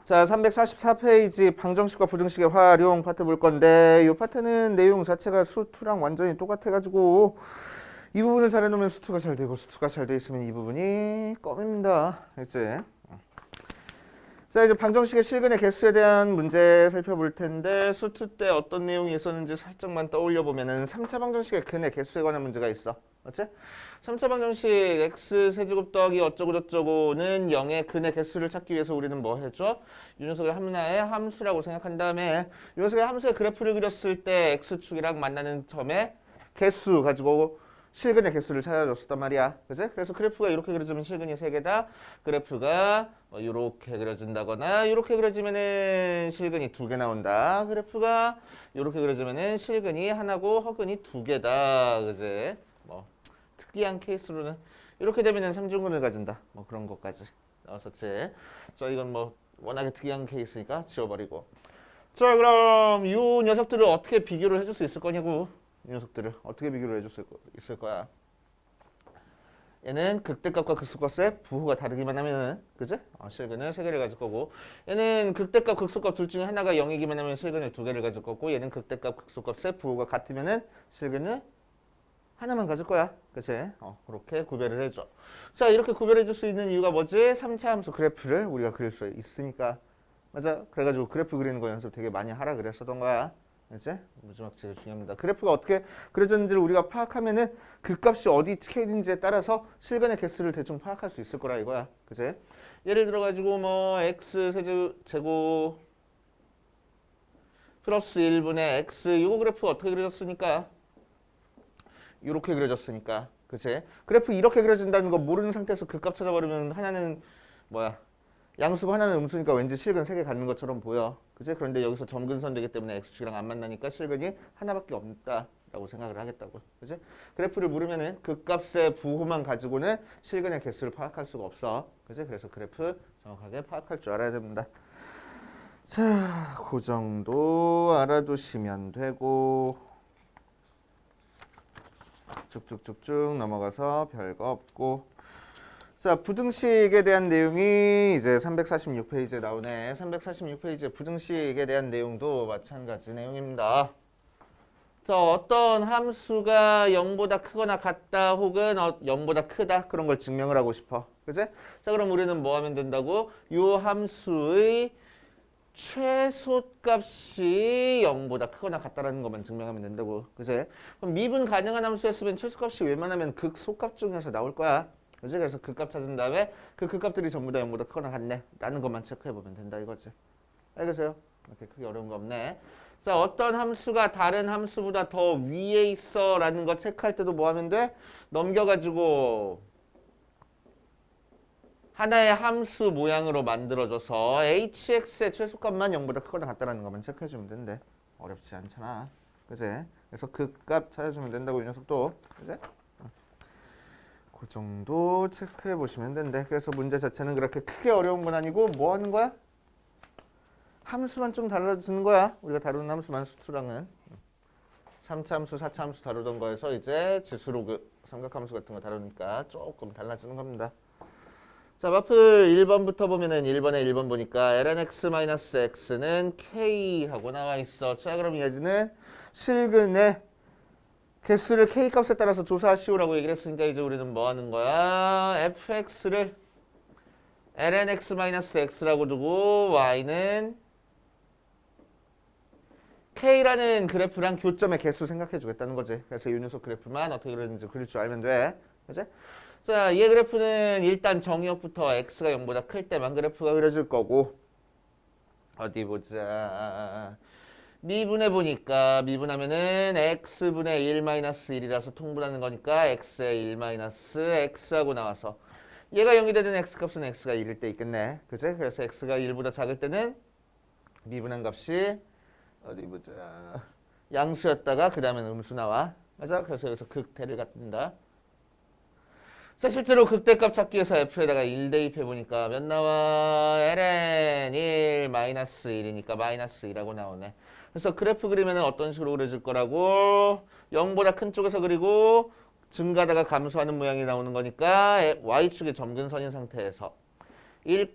자, 344페이지 방정식과 부등식의 활용 파트 볼 건데 이 파트는 내용 자체가 수2랑 완전히 똑같아가지고 이 부분을 잘 해놓으면 수2가 잘 되고 수2가 잘 돼 있으면 이 부분이 껌입니다. 알지? 자, 이제 방정식의 실근의 개수에 대한 문제 살펴볼 텐데 수2 때 어떤 내용이 있었는지 살짝만 떠올려 보면은 3차 방정식의 근의 개수에 관한 문제가 있어. 맞지? 3차 방정식 x 세제곱 더하기 어쩌고저쩌고는 0의 근의 개수를 찾기 위해서 우리는 뭐 해줘? 이 녀석을 하나의 함수라고 생각한 다음에 이 녀석의 함수의 그래프를 그렸을 때 x축이랑 만나는 점의 개수 가지고 실근의 개수를 찾아줬었단 말이야. 그지? 그래서 그래프가 이렇게 그려지면 실근이 3개다. 그래프가 이렇게 그려진다거나 이렇게 그려지면은 실근이 2개 나온다. 그래프가 이렇게 그려지면은 실근이 하나고 허근이 2개다. 그지? 뭐 특이한 케이스로는 이렇게 되면은 삼중근을 가진다. 뭐 그런 것까지 나왔었지. 자, 이건 뭐 워낙에 특이한 케이스니까 지워버리고. 자, 그럼 이 녀석들을 어떻게 비교를 해줄 수 있을 거냐고. 이 녀석들을 어떻게 비교를 해줄 수 있을 거야. 얘는 극대값과 극소값의 부호가 다르기만 하면은, 그지? 실근을 3개를 가질 거고, 얘는 극대값, 극소값 둘 중에 하나가 0이기만 하면 실근을 2개를 가질 거고, 얘는 극대값, 극소값의 부호가 같으면은 실근을 하나만 가질 거야. 그치? 그렇게 구별을 해줘. 자, 이렇게 구별해 줄 수 있는 이유가 뭐지? 3차 함수 그래프를 우리가 그릴 수 있으니까. 맞아? 그래가지고 그래프 그리는 거 연습 되게 많이 하라 그랬었던 거야. 알지? 마지막 제일 중요합니다. 그래프가 어떻게 그려졌는지를 우리가 파악하면은 그 값이 어디 찍혀 있는지에 따라서 실근의 개수를 대충 파악할 수 있을 거라 이거야. 그치? 예를 들어가지고 뭐 x 세제곱 플러스 1분의 x 이거 그래프 어떻게 그려졌으니까? 이렇게 그려졌으니까. 그치? 그래프 이렇게 그려진다는 거 모르는 상태에서 그 값 찾아버리면 하나는 뭐야? 양수고 하나는 음수니까 왠지 실근 3개 갖는 것처럼 보여. 그치? 그런데 여기서 점근선 되기 때문에 x축이랑 안 만나니까 실근이 하나밖에 없다라고 생각을 하겠다고. 그치? 그래프를 물으면은 그 값의 부호만 가지고는 실근의 개수를 파악할 수가 없어. 그치? 그래서 그래프 정확하게 파악할 줄 알아야 됩니다. 자, 그 정도 알아두시면 되고 쭉쭉쭉쭉 넘어가서 별거 없고. 자, 부등식에 대한 내용이 이제 346페이지에 나오네. 346페이지에 부등식에 대한 내용도 마찬가지 내용입니다. 자, 어떤 함수가 0보다 크거나 같다 혹은 0보다 크다 그런 걸 증명을 하고 싶어. 그치? 자, 그럼 우리는 뭐 하면 된다고? 이 함수의 최소값이 0보다 크거나 같다라는 것만 증명하면 된다고. 그치? 그럼 미분 가능한 함수였으면 최소값이 웬만하면 극소값 중에서 나올 거야. 그치? 그래서 그 값 찾은 다음에 그 값들이 전부 다 0보다 크거나 같네 라는 것만 체크해보면 된다 이거지. 알겠어요? 이렇게 크게 어려운 거 없네. 자, 어떤 함수가 다른 함수보다 더 위에 있어 라는 거 체크할 때도 뭐 하면 돼? 넘겨가지고 하나의 함수 모양으로 만들어줘서 hx의 최소값만 0보다 크거나 같다는 것만 체크해주면 된대. 어렵지 않잖아. 그지? 그래서 그 값 찾아주면 된다고 이 녀석도. 그지? 그 정도 체크해 보시면 된대. 그래서 문제 자체는 그렇게 크게 어려운 건 아니고 뭐 하는 거야? 함수만 좀 달라지는 거야. 우리가 다루는 함수만 수투랑은. 3차 함수, 4차 함수 다루던 거에서 이제 지수로 그 삼각함수 같은 거 다루니까 조금 달라지는 겁니다. 자, 마플 1번부터 보면은 1번에 1번 보니까 lnx-x는 k 하고 나와 있어. 자, 그럼 얘는 실근의 개수를 k 값에 따라서 조사하시오라고 얘기를 했으니까 이제 우리는 뭐 하는 거야? fx를 lnx-x라고 두고 y는 k라는 그래프랑 교점의 개수 생각해 주겠다는 거지. 그래서 이 녀석 그래프만 어떻게 그렸는지 그릴 줄 알면 돼. 그치? 자, 얘 그래프는 일단 정의역부터 x가 0보다 클 때만 그래프가 그려질 거고. 어디 보자. 미분해 보니까 미분하면은 x분의 1-1이라서 통분하는 거니까 x의 1-x하고 나와서 얘가 0이 되는 x값은 x가 1일 때 있겠네. 그치? 그래서 x가 1보다 작을 때는 미분한 값이 어디 보자. 양수였다가 그 다음에 음수 나와. 맞아? 그래서 여기서 극대를 갖는다. 자, 실제로 극대값 찾기 위해서 f에다가 1 대입해 보니까 몇 나와? ln 1-1이니까 -1이라고 나오네. 그래서 그래프 그리면 어떤 식으로 그려질 거라고? 0보다 큰 쪽에서 그리고 증가하다가 감소하는 모양이 나오는 거니까 y축이 점근선인 상태에서 1,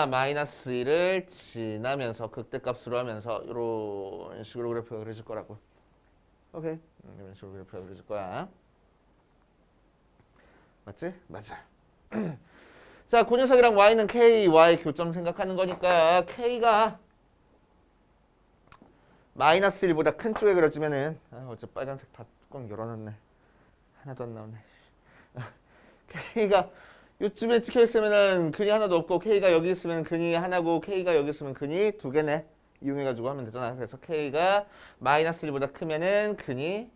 마이너스 1을 지나면서 극대값으로 하면서 이런 식으로 그래프가 그려질 거라고. 오케이. 이런 식으로 그래프가 그려질 거야. 맞지? 맞아. 자, 그 녀석이랑 y는 k, y 교점 생각하는 거니까 k가 마이너스 1보다 큰 쪽에 그려지면은 어째 빨간색 다 뚜껑 열어놨네. 하나도 안 나오네. k가 요쯤에 찍혀 있으면은 근이 하나도 없고 k가 여기 있으면 근이 하나고 k가 여기 있으면 근이 두 개네. 이용해가지고 하면 되잖아. 그래서 k가 마이너스 1보다 크면은 근이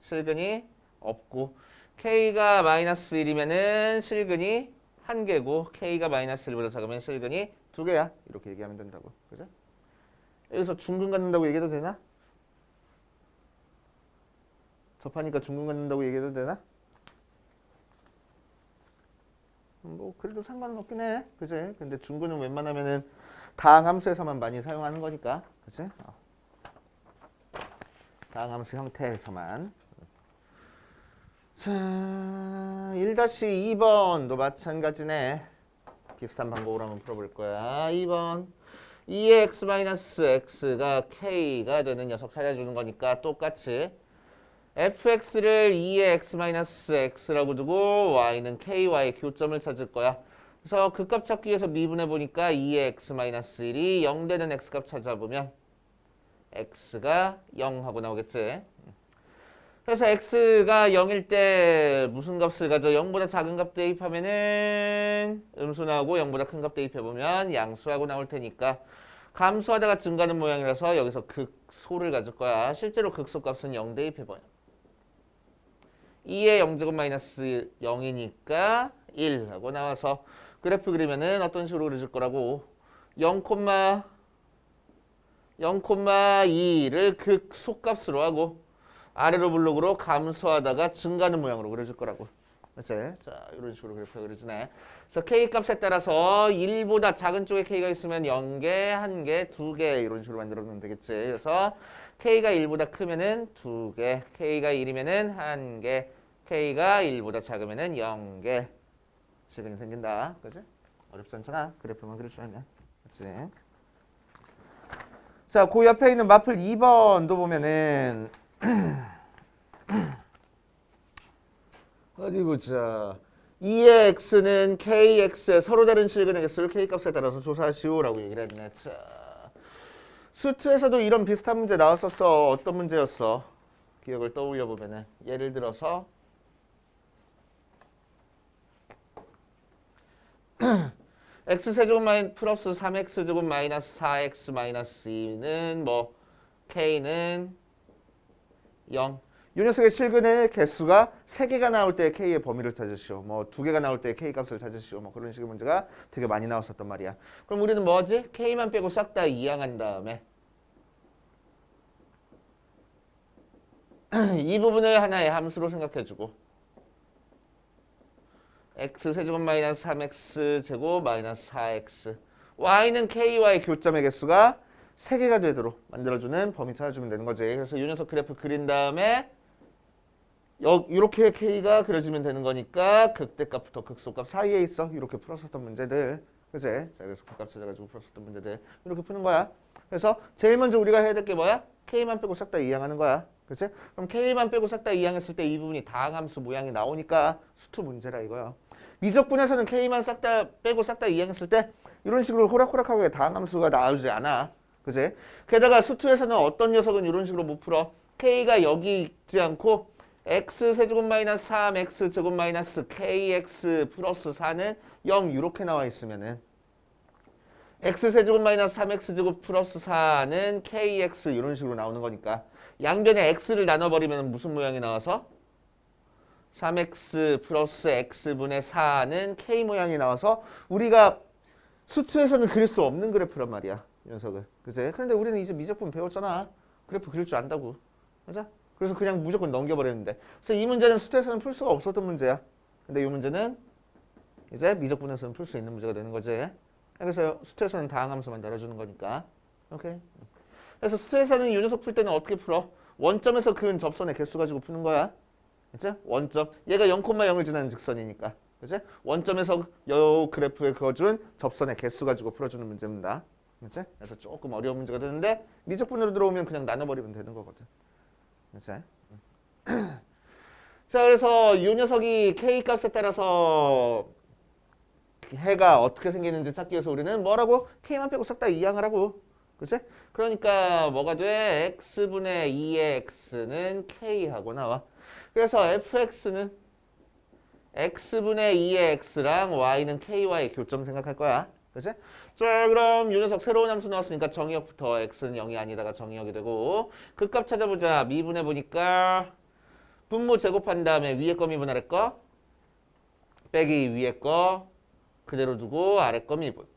실근이 없고 k가 마이너스 1이면은 실근이 한 개고 k가 마이너스 1보다 작으면 실근이 두 개야. 이렇게 얘기하면 된다고. 그죠? 여기서 중근 갖는다고 얘기해도 되나? 접하니까 중근 갖는다고 얘기해도 되나? 뭐 그래도 상관은 없긴 해. 그지? 근데 중근은 웬만하면은 다항함수에서만 많이 사용하는 거니까. 그지? 다항함수 형태에서만. 자, 1-2번도 마찬가지네. 비슷한 방법으로 한번 풀어볼 거야. 2번. 2x-x가 k가 되는 녀석 찾아주는 거니까 똑같이 fx를 2x-x라고 두고 y는 ky의 교점을 찾을 거야. 그래서 그 값 찾기 위해서 미분해 보니까 2x-1이 0 되는 x값 찾아보면 x가 0 하고 나오겠지. 그래서 x가 0일 때 무슨 값을 가져? 0보다 작은 값 대입하면은 음수 나오고 0보다 큰 값 대입해보면 양수하고 나올 테니까 감소하다가 증가하는 모양이라서 여기서 극소를 가질 거야. 실제로 극소값은 0 대입해봐요. 2의 0제곱 마이너스 0이니까 1 하고 나와서 그래프 그리면은 어떤 식으로 그려질 거라고 0,2를 극소값으로 하고 아래로 블록으로 감소하다가 증가하는 모양으로 그려줄 거라고. 맞지? 자, 이런 식으로 그래프가 그려지네. 그래서 k 값에 따라서 1보다 작은 쪽에 k가 있으면 0개, 1개, 2개 이런 식으로 만들어주면 되겠지. 그래서 k가 1보다 크면은 2개, k가 1이면은 1개, k가 1보다 작으면은 0개. 시간이 생긴다. 그지? 어렵지 않잖아. 그래프만 그릴 줄 알면. 맞지? 자, 그 옆에 있는 마플 2번도 보면은 어디 보자. 2의 x는 kx의 서로 다른 실근의 개수를 k값에 따라서 조사하시오라고 얘기를 했네. 자, 수트에서도 이런 비슷한 문제 나왔었어. 어떤 문제였어? 기억을 떠올려 보면은 예를 들어서 x세제곱 플러스 3x제곱 마이너스 4x 마이너스 2는 뭐 k는 0. 이 녀석의 실근의 개수가 3개가 나올 때 k의 범위를 찾으시오. 뭐 2개가 나올 때 k 값을 찾으시오. 뭐 그런 식의 문제가 되게 많이 나왔었단 말이야. 그럼 우리는 뭐지? k만 빼고 싹 다 이항한 다음에 이 부분을 하나의 함수로 생각해주고 x세제곱 마이너스 3x 제곱 마이너스 4x y는 k와의 교점의 개수가 3개가 되도록 만들어주는 범위 찾아주면 되는 거지. 그래서 이 녀석 그래프 그린 다음에 이렇게 k가 그려지면 되는 거니까 극대값부터 극소값 사이에 있어. 이렇게 풀었었던 문제들. 그치? 자, 그래서 그 값 찾아가지고 풀었었던 문제들. 이렇게 푸는 거야. 그래서 제일 먼저 우리가 해야 될 게 뭐야? k만 빼고 싹 다 이항하는 거야. 그치? 그럼 k만 빼고 싹 다 이항했을 때 이 부분이 다항함수 모양이 나오니까 수투 문제라 이거야. 미적분에서는 k만 싹 다 빼고 싹 다 이항했을 때 이런 식으로 호락호락하게 다항함수가 나오지 않아. 그치? 게다가 수투에서는 어떤 녀석은 이런 식으로 못 풀어. k가 여기 있지 않고 x세제곱 마이너스 3x제곱 마이너스 kx 플러스 4는 0 이렇게 나와 있으면은 x세제곱 마이너스 3x제곱 플러스 4는 kx 이런 식으로 나오는 거니까 양변에 x를 나눠버리면 무슨 모양이 나와서 3x 플러스 x분의 4는 k 모양이 나와서 우리가 수투에서는 그릴 수 없는 그래프란 말이야. 이 녀석은. 그치? 그런데 우리는 이제 미적분 배웠잖아. 그래프 그릴 줄 안다고. 맞아? 그래서 그냥 무조건 넘겨버렸는데. 그래서 이 문제는 수투에서는 풀 수가 없었던 문제야. 근데 이 문제는 이제 미적분에서는 풀 수 있는 문제가 되는 거지. 그래서 수투에서는 다항함수만 다뤄주는 거니까. 오케이. 그래서 수투에서는 이 녀석 풀 때는 어떻게 풀어? 원점에서 그은 접선의 개수 가지고 푸는 거야. 그치? 원점. 얘가 0,0을 지나는 직선이니까. 그치? 원점에서 요 그래프에 그어준 접선의 개수 가지고 풀어주는 문제입니다. 그치? 그래서 조금 어려운 문제가 되는데 미적분으로 들어오면 그냥 나눠버리면 되는 거거든. 그치? 자, 그래서 이 녀석이 K 값에 따라서 해가 어떻게 생기는지 찾기 위해서 우리는 뭐라고? K만 빼고 싹 다 이항을 하고. 그치? 그러니까 뭐가 돼? X분의 2의 X는 K하고 나와. 그래서 fx는 x분의 2의 x랑 y는 ky의 교점 생각할 거야. 그치? 자, 그럼 이 녀석 새로운 함수 나왔으니까 정의역부터 x는 0이 아니다가 정의역이 되고 그 값 찾아보자. 미분해 보니까 분모 제곱한 다음에 위에 거 미분 아래 거 빼기 위에 거 그대로 두고 아래 거 미분.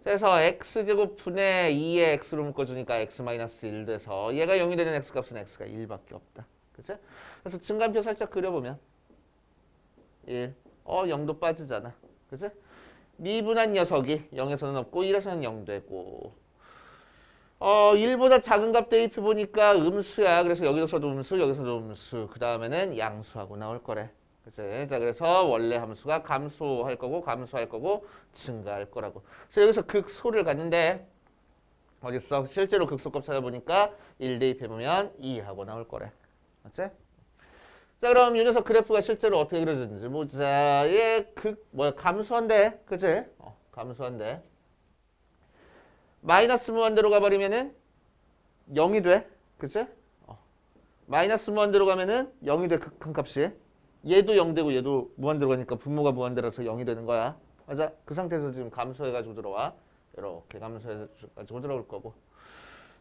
그래서 x제곱분의 2의 x로 묶어주니까 x-1 돼서 얘가 0이 되는 x값은 x가 1밖에 없다. 그치? 그래서 증가표 살짝 그려보면 1. 0도 빠지잖아. 그치? 미분한 녀석이 0에서는 없고 1에서는 0 되고 1보다 작은 값 대입해 보니까 음수야. 그래서 여기서도 음수, 여기서도 음수. 그 다음에는 양수하고 나올 거래. 그치? 자, 그래서 원래 함수가 감소할 거고 감소할 거고 증가할 거라고. 그래서 여기서 극소를 갖는데 어딨어? 실제로 극소값 찾아보니까 1 대입해 보면 2하고 나올 거래. 맞지? 자, 그럼 이 녀석 그래프가 실제로 어떻게 그려지는지 보자. 얘 감소한대. 그치? 감소한대. 마이너스 무한대로 가버리면은 0이 돼. 그치? 마이너스 무한대로 가면은 0이 돼. 극한값이. 얘도 0 되고 얘도 무한대로 가니까 분모가 무한대라서 0이 되는 거야. 맞아? 그 상태에서 지금 감소해가지고 들어와. 이렇게 감소해가지고 들어올 거고.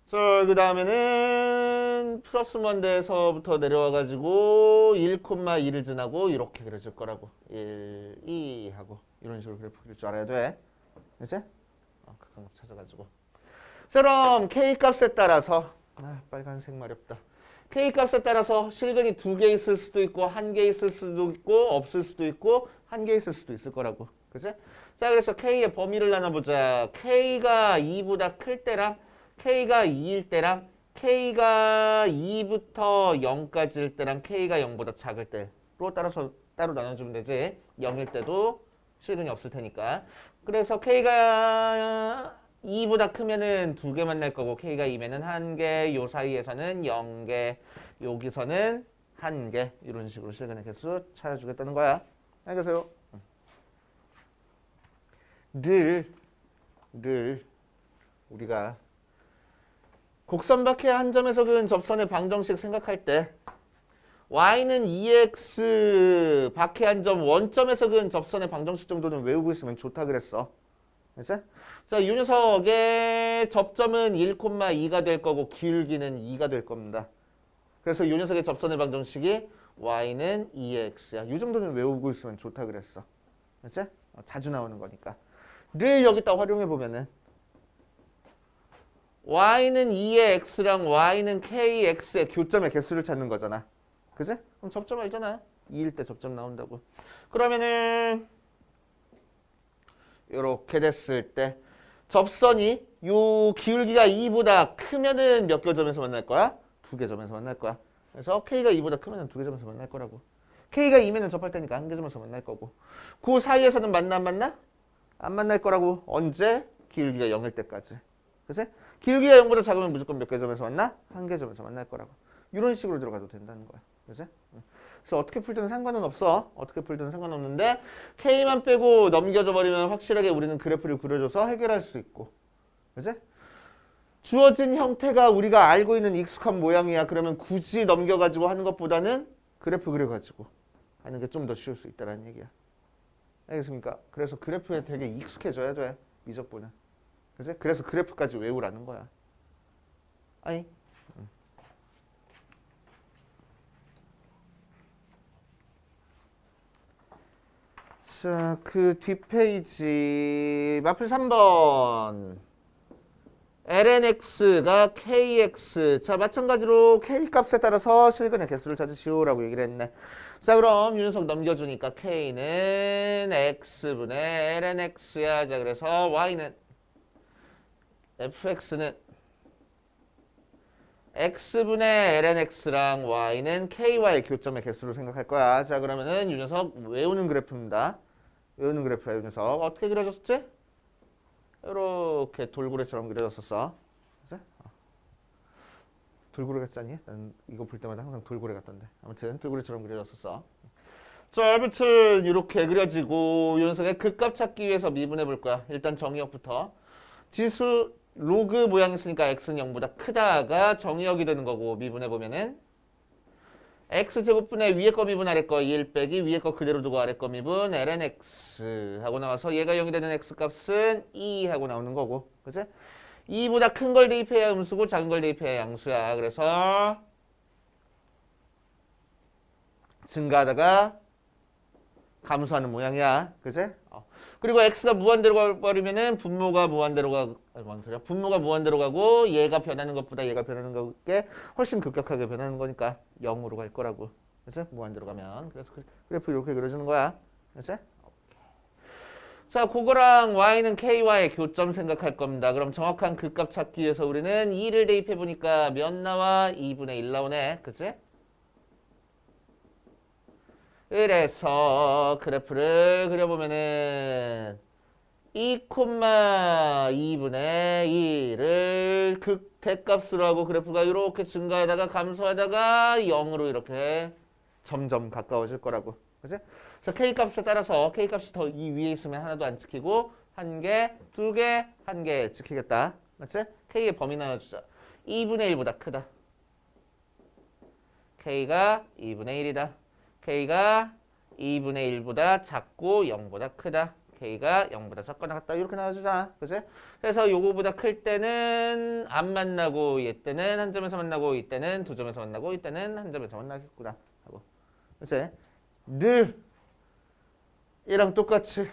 자, 그 다음에는 플러스 무한대에서부터 내려와가지고 1,2를 지나고 이렇게 그려질 거라고. 1, 2 하고 이런 식으로 그래프 그릴 줄 알아야 돼. 그치? 그런 거 찾아가지고. 그럼 K값에 따라서 빨간색 마렵다. K값에 따라서 실근이 2개 있을 수도 있고 1개 있을 수도 있고 없을 수도 있고 1개 있을 수도 있을 거라고. 그치? 자, 그래서 K의 범위를 나눠보자. K가 2보다 클 때랑 K가 2일 때랑 K가 2부터 0까지일 때랑 K가 0보다 작을 때로 따라서 따로 나눠주면 되지. 0일 때도 실근이 없을 테니까. 그래서 K가 2보다 크면은 2개 만날 거고 K가 2면은 1개, 요 사이에서는 0개, 여기서는 1개 이런 식으로 실근의 개수 찾아주겠다는 거야. 알겠어요? 늘 우리가 곡선 밖에 한 점에서 그은 접선의 방정식 생각할 때 y는 2x 밖에 한 점 원점에서 그은 접선의 방정식 정도는 외우고 있으면 좋다 그랬어. 그치? 자, 이 녀석의 접점은 1,2가 될 거고 기울기는 2가 될 겁니다. 그래서 이 녀석의 접선의 방정식이 y는 2x야. 이 정도는 외우고 있으면 좋다 그랬어. 그치? 자주 나오는 거니까. 늘 여기다 활용해 보면은 y는 2의 x랑 y는 kx의 교점의 개수를 찾는 거잖아. 그치? 그럼 접점 알잖아. 2일 때 접점 나온다고. 그러면은 이렇게 됐을 때 접선이 요 기울기가 2보다 크면은 몇 개 점에서 만날 거야? 2개 점에서 만날 거야. 그래서 k가 2보다 크면은 2개 점에서 만날 거라고. k가 2면은 접할 테니까 1개 점에서 만날 거고. 그 사이에서는 만나 안 만나? 안 만날 거라고. 언제? 기울기가 0일 때까지. 그치? 기울기가 0보다 작으면 무조건 몇 개 점에서 만나? 1개 점에서 만날 거라고. 이런 식으로 들어가도 된다는 거야. 그치? 그래서 어떻게 풀든 상관은 없어. 어떻게 풀든 상관없는데 K만 빼고 넘겨줘 버리면 확실하게 우리는 그래프를 그려줘서 해결할 수 있고. 그치? 주어진 형태가 우리가 알고 있는 익숙한 모양이야. 그러면 굳이 넘겨가지고 하는 것보다는 그래프 그려가지고 하는 게 좀 더 쉬울 수 있다는 얘기야. 알겠습니까? 그래서 그래프에 되게 익숙해져야 돼. 미적분은. 그치? 그래서 그래프까지 외우라는 거야. 아니? 자, 그 뒷페이지 마플 3번 lnx가 kx. 자, 마찬가지로 k값에 따라서 실근의 개수를 찾으시오라고 얘기를 했네. 자, 그럼 이 녀석 넘겨주니까 k는 x분의 lnx야. 자, 그래서 y는 fx는 x분의 lnx랑 y는 ky의 교점의 개수로 생각할 거야. 자, 그러면은 이 녀석 외우는 그래프입니다. 외우는 그래프야, 이 녀석. 어떻게 그려졌지? 이렇게 돌고래처럼 그려졌었어. 그치? 돌고래 같지 않니? 난 이거 볼 때마다 항상 돌고래 같던데. 아무튼 돌고래처럼 그려졌었어. 자, 아무튼 이렇게 그려지고 이 녀석의 극값 찾기 위해서 미분해 볼 거야. 일단 정의역부터. 지수 로그 모양 있으니까 x는 0보다 크다가 정의역이 되는 거고 미분해 보면은 x제곱분의 위에 거 미분 아래 거 1 빼기 위에 거 그대로 두고 아래 거 미분 ln x 하고 나와서 얘가 0이 되는 x값은 2 하고 나오는 거고. 그치? 2보다 큰 걸 대입해야 음수고 작은 걸 대입해야 양수야. 그래서 증가하다가 감소하는 모양이야. 그치? 그리고 x가 무한대로 가버리면은 분모가 무한대로 분모가 무한대로 가고 얘가 변하는 것보다 얘가 변하는 것게 훨씬 급격하게 변하는 거니까 0으로 갈 거라고. 그치? 무한대로 가면. 그래서 그래프 이렇게 그려지는 거야. 그치? 자, 그거랑 y는 ky의 교점 생각할 겁니다. 그럼 정확한 극값 찾기 위해서 우리는 2를 대입해 보니까 몇 나와? 2분의 1 나오네. 그치? 그래서 그래프를 그려보면은 2,2분의 1을 극대값으로 하고 그래프가 이렇게 증가하다가 감소하다가 0으로 이렇게 점점 가까워질 거라고. 그치? 자, K값에 따라서 K값이 더 이 위에 있으면 하나도 안 찍히고 한 개, 두 개, 한 개 찍히겠다. 맞지? K의 범위 나눠주자. 2분의 1보다 크다. K가 2분의 1이다. K가 2분의 1보다 작고 0보다 크다. K가 0보다 작거나 같다. 이렇게 나눠주자. 그치? 그래서 요거보다 클 때는 안 만나고 얘 때는 한 점에서 만나고 이 때는 두 점에서 만나고 이 때는 한 점에서 만나겠구나. 하고. 그치? 늘 얘랑 똑같이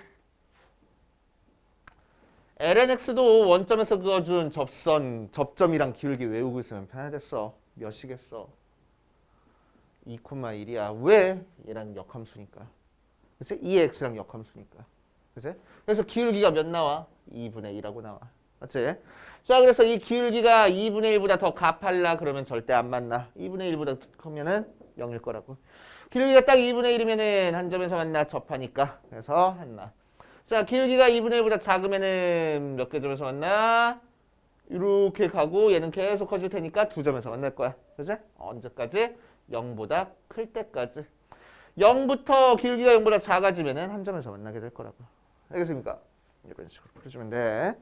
lnx도 원점에서 그어준 접점이랑 기울기 외우고 있으면 편하겠어. 몇이겠어? 2,1이야. 왜? 얘랑 역함수니까. 그치? 2x랑 역함수니까. 그치? 그래서 기울기가 몇 나와? 2분의 1하고 나와. 맞지? 자, 그래서 이 기울기가 2분의 1보다 더 가팔라 그러면 절대 안 만나. 2분의 1보다 크면은 0일 거라고. 기울기가 딱 2분의 1이면은 한 점에서 만나 접하니까. 그래서 한나. 자, 기울기가 2분의 1보다 작으면은 몇 개 점에서 만나? 이렇게 가고 얘는 계속 커질 테니까 두 점에서 만날 거야. 그치? 언제까지? 0보다 클 때까지. 0부터 기울기가 0보다 작아지면은 한 점에서 만나게 될 거라고. 알겠습니까? 이런 식으로 풀어주면 돼.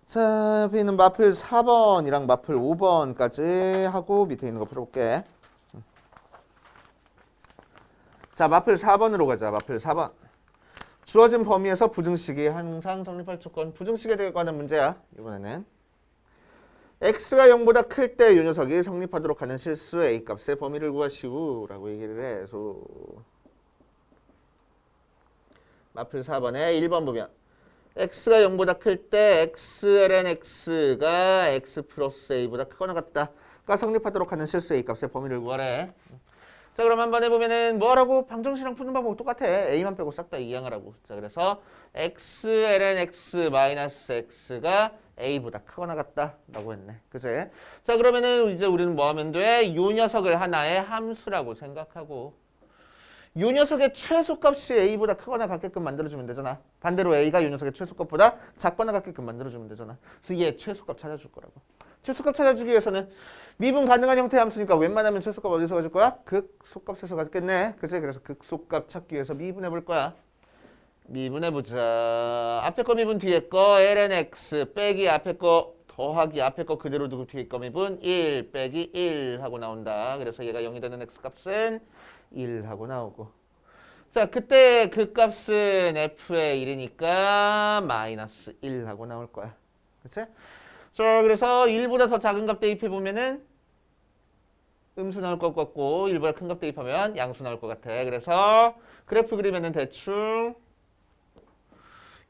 자, 옆에 있는 마플 4번이랑 마플 5번까지 하고 밑에 있는 거 풀어볼게. 자, 마플 4번으로 가자. 마플 4번. 주어진 범위에서 부등식이 항상 성립할 조건. 부등식에 관한 문제야. 이번에는. x가 0보다 클 때 이 녀석이 성립하도록 하는 실수 a값의 범위를 구하시오 라고 얘기를 해. 그래서 마플 4번에 1번 보면 x가 0보다 클 때 x ln x가 x 플러스 a보다 크거나 같다가 성립하도록 하는 실수 a값의 범위를 구하래. 자, 그럼 한번 해보면은 뭐라고? 방정식이랑 푸는 방법 똑같아. a만 빼고 싹 다 이항하라고. 자, 그래서 x ln x 마이너스 x가 a보다 크거나 같다라고 했네. 그치? 자, 그러면은 이제 우리는 뭐 하면 돼? 요 녀석을 하나의 함수라고 생각하고 요 녀석의 최소값이 a보다 크거나 같게끔 만들어주면 되잖아. 반대로 a가 요 녀석의 최소값보다 작거나 같게끔 만들어주면 되잖아. 그래서 얘 최소값 찾아줄 거라고. 최소값 찾아주기 위해서는 미분 가능한 형태의 함수니까 웬만하면 최소값 어디서 가질 거야? 극소값에서 가졌겠네. 그치? 그래서 극소값 찾기 위해서 미분해 볼 거야. 미분해보자. 앞에 거 미분 뒤에 거 ln x 빼기 앞에 거 더하기 앞에 거 그대로 두고 뒤에 거 미분 1 빼기 1 하고 나온다. 그래서 얘가 0이 되는 x값은 1 하고 나오고. 자, 그때 그 값은 f의 1이니까 마이너스 1 하고 나올 거야. 그치? 자, 그래서 1보다 더 작은 값 대입해보면은 음수 나올 것 같고 1보다 큰 값 대입하면 양수 나올 것 같아. 그래서 그래프 그리면은 대충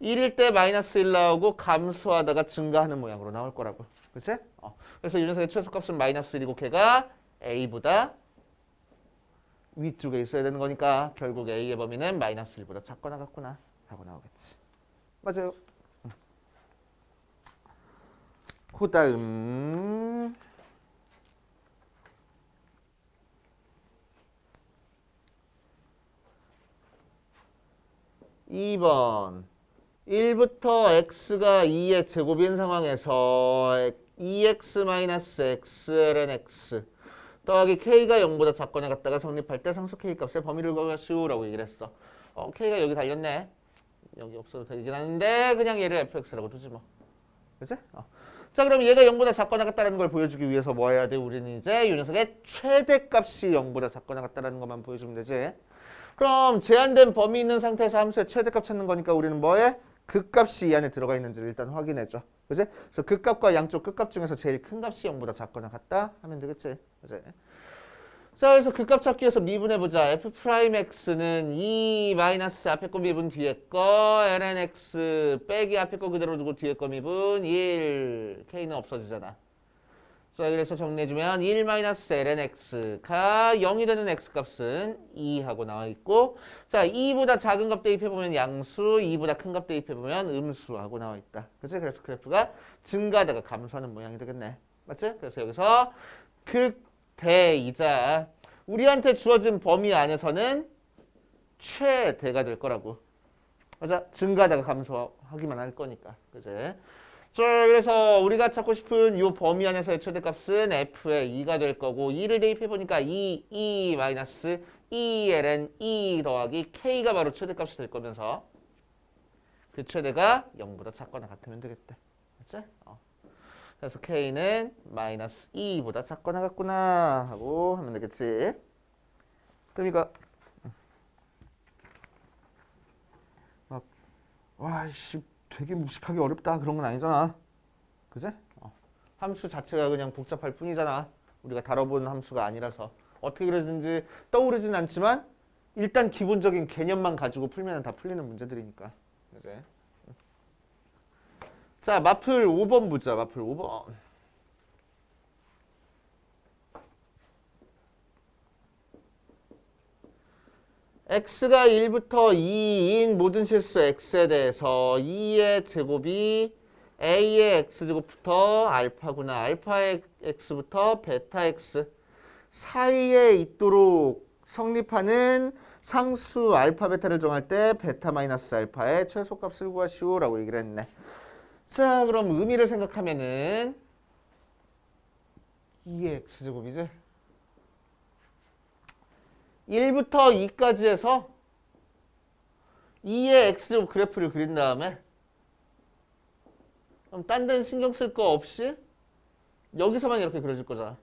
1일 때 마이너스 1 나오고 감소하다가 증가하는 모양으로 나올 거라고. 그치? 그래서 이 녀석의 최소값은 마이너스 1이고 걔가 a보다 위쪽에 있어야 되는 거니까 결국 a의 범위는 마이너스 1보다 작거나 같구나 하고 나오겠지. 맞아요. 그 다음 2번 1부터 x가 2의 제곱인 상황에서 2x-x ln x 더하기 k가 0보다 작거나 같다가 성립할 때 상수 k 값의 범위를 구하시오라고 얘기를 했어. k가 여기 달렸네. 여기 없어도 되긴 하는데 그냥 얘를 fx라고 두지 뭐. 그치? 자, 그럼 얘가 0보다 작거나 같다는 걸 보여주기 위해서 뭐 해야 돼? 우리는 이제 이 녀석의 최대값이 0보다 작거나 같다는 것만 보여주면 되지. 그럼 제한된 범위 있는 상태에서 함수의 최대값 찾는 거니까 우리는 뭐해? 극값이 이 안에 들어가 있는지를 일단 확인해줘. 그치? 그래서 극값과 양쪽 끝값 중에서 제일 큰 값이 0보다 작거나 같다 하면 되겠지. 그치? 자, 그래서 극값 찾기 위해서 미분해보자. f'x는 2 마이너스 앞에 거 미분 뒤에 거 ln x 빼기 앞에 거 그대로 두고 뒤에 거 미분 1 k는 없어지잖아. 자, 그래서 정리해주면 1 마이너스 ln x가 0이 되는 x값은 2하고 나와있고 자, 2보다 작은 값 대입해보면 양수, 2보다 큰 값 대입해보면 음수하고 나와있다. 그치? 그래서 그래프가 증가하다가 감소하는 모양이 되겠네. 맞지? 그래서 여기서 극대이자 우리한테 주어진 범위 안에서는 최대가 될 거라고. 맞아? 증가하다가 감소하기만 할 거니까. 그치? 자, 그래서 우리가 찾고 싶은 이 범위 안에서의 최대값은 f의 2가 될 거고 2를 대입해보니까 2 마이너스 2ln 2 더하기 k가 바로 최대값이 될 거면서 그 최대가 0보다 작거나 같으면 되겠대. 맞지? 그래서 k는 마이너스 2보다 작거나 같구나 하고 하면 되겠지. 그럼 이거 막 와이씨 되게 무식하게 어렵다 그런 건 아니잖아. 그지? 함수 자체가 그냥 복잡할 뿐이잖아. 우리가 다뤄본 함수가 아니라서 어떻게 그려지는지 떠오르진 않지만 일단 기본적인 개념만 가지고 풀면 다 풀리는 문제들이니까. 그지? 자, 마플 5번 보자. 마플 5번. x가 1부터 2인 모든 실수 x에 대해서 2의 제곱이 a의 x제곱부터 알파구나. 알파의 x부터 베타 x 사이에 있도록 성립하는 상수 알파 베타를 정할 때 베타 마이너스 알파의 최소값을 구하시오라고 얘기를 했네. 자, 그럼 의미를 생각하면은 2의 x제곱이지? 1부터 2까지 해서 2의 x제곱 그래프를 그린 다음에 그럼 딴 데는 신경 쓸 거 없이 여기서만 이렇게 그려질 거잖아.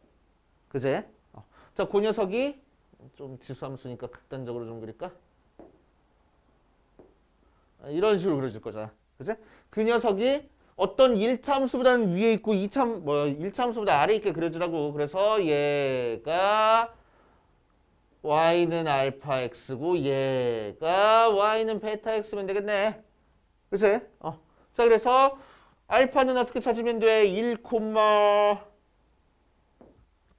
그제? 자, 그 녀석이 좀 지수함수니까 극단적으로 좀 그릴까? 이런 식으로 그려질 거잖아. 그제? 그 녀석이 어떤 1차 함수보다는 위에 있고 1차 함수보다 아래에 있게 그려지라고. 그래서 얘가 y는 알파 x고 얘가 y는 베타 x면 되겠네. 그치? 자, 그래서 알파는 어떻게 찾으면 돼? 1,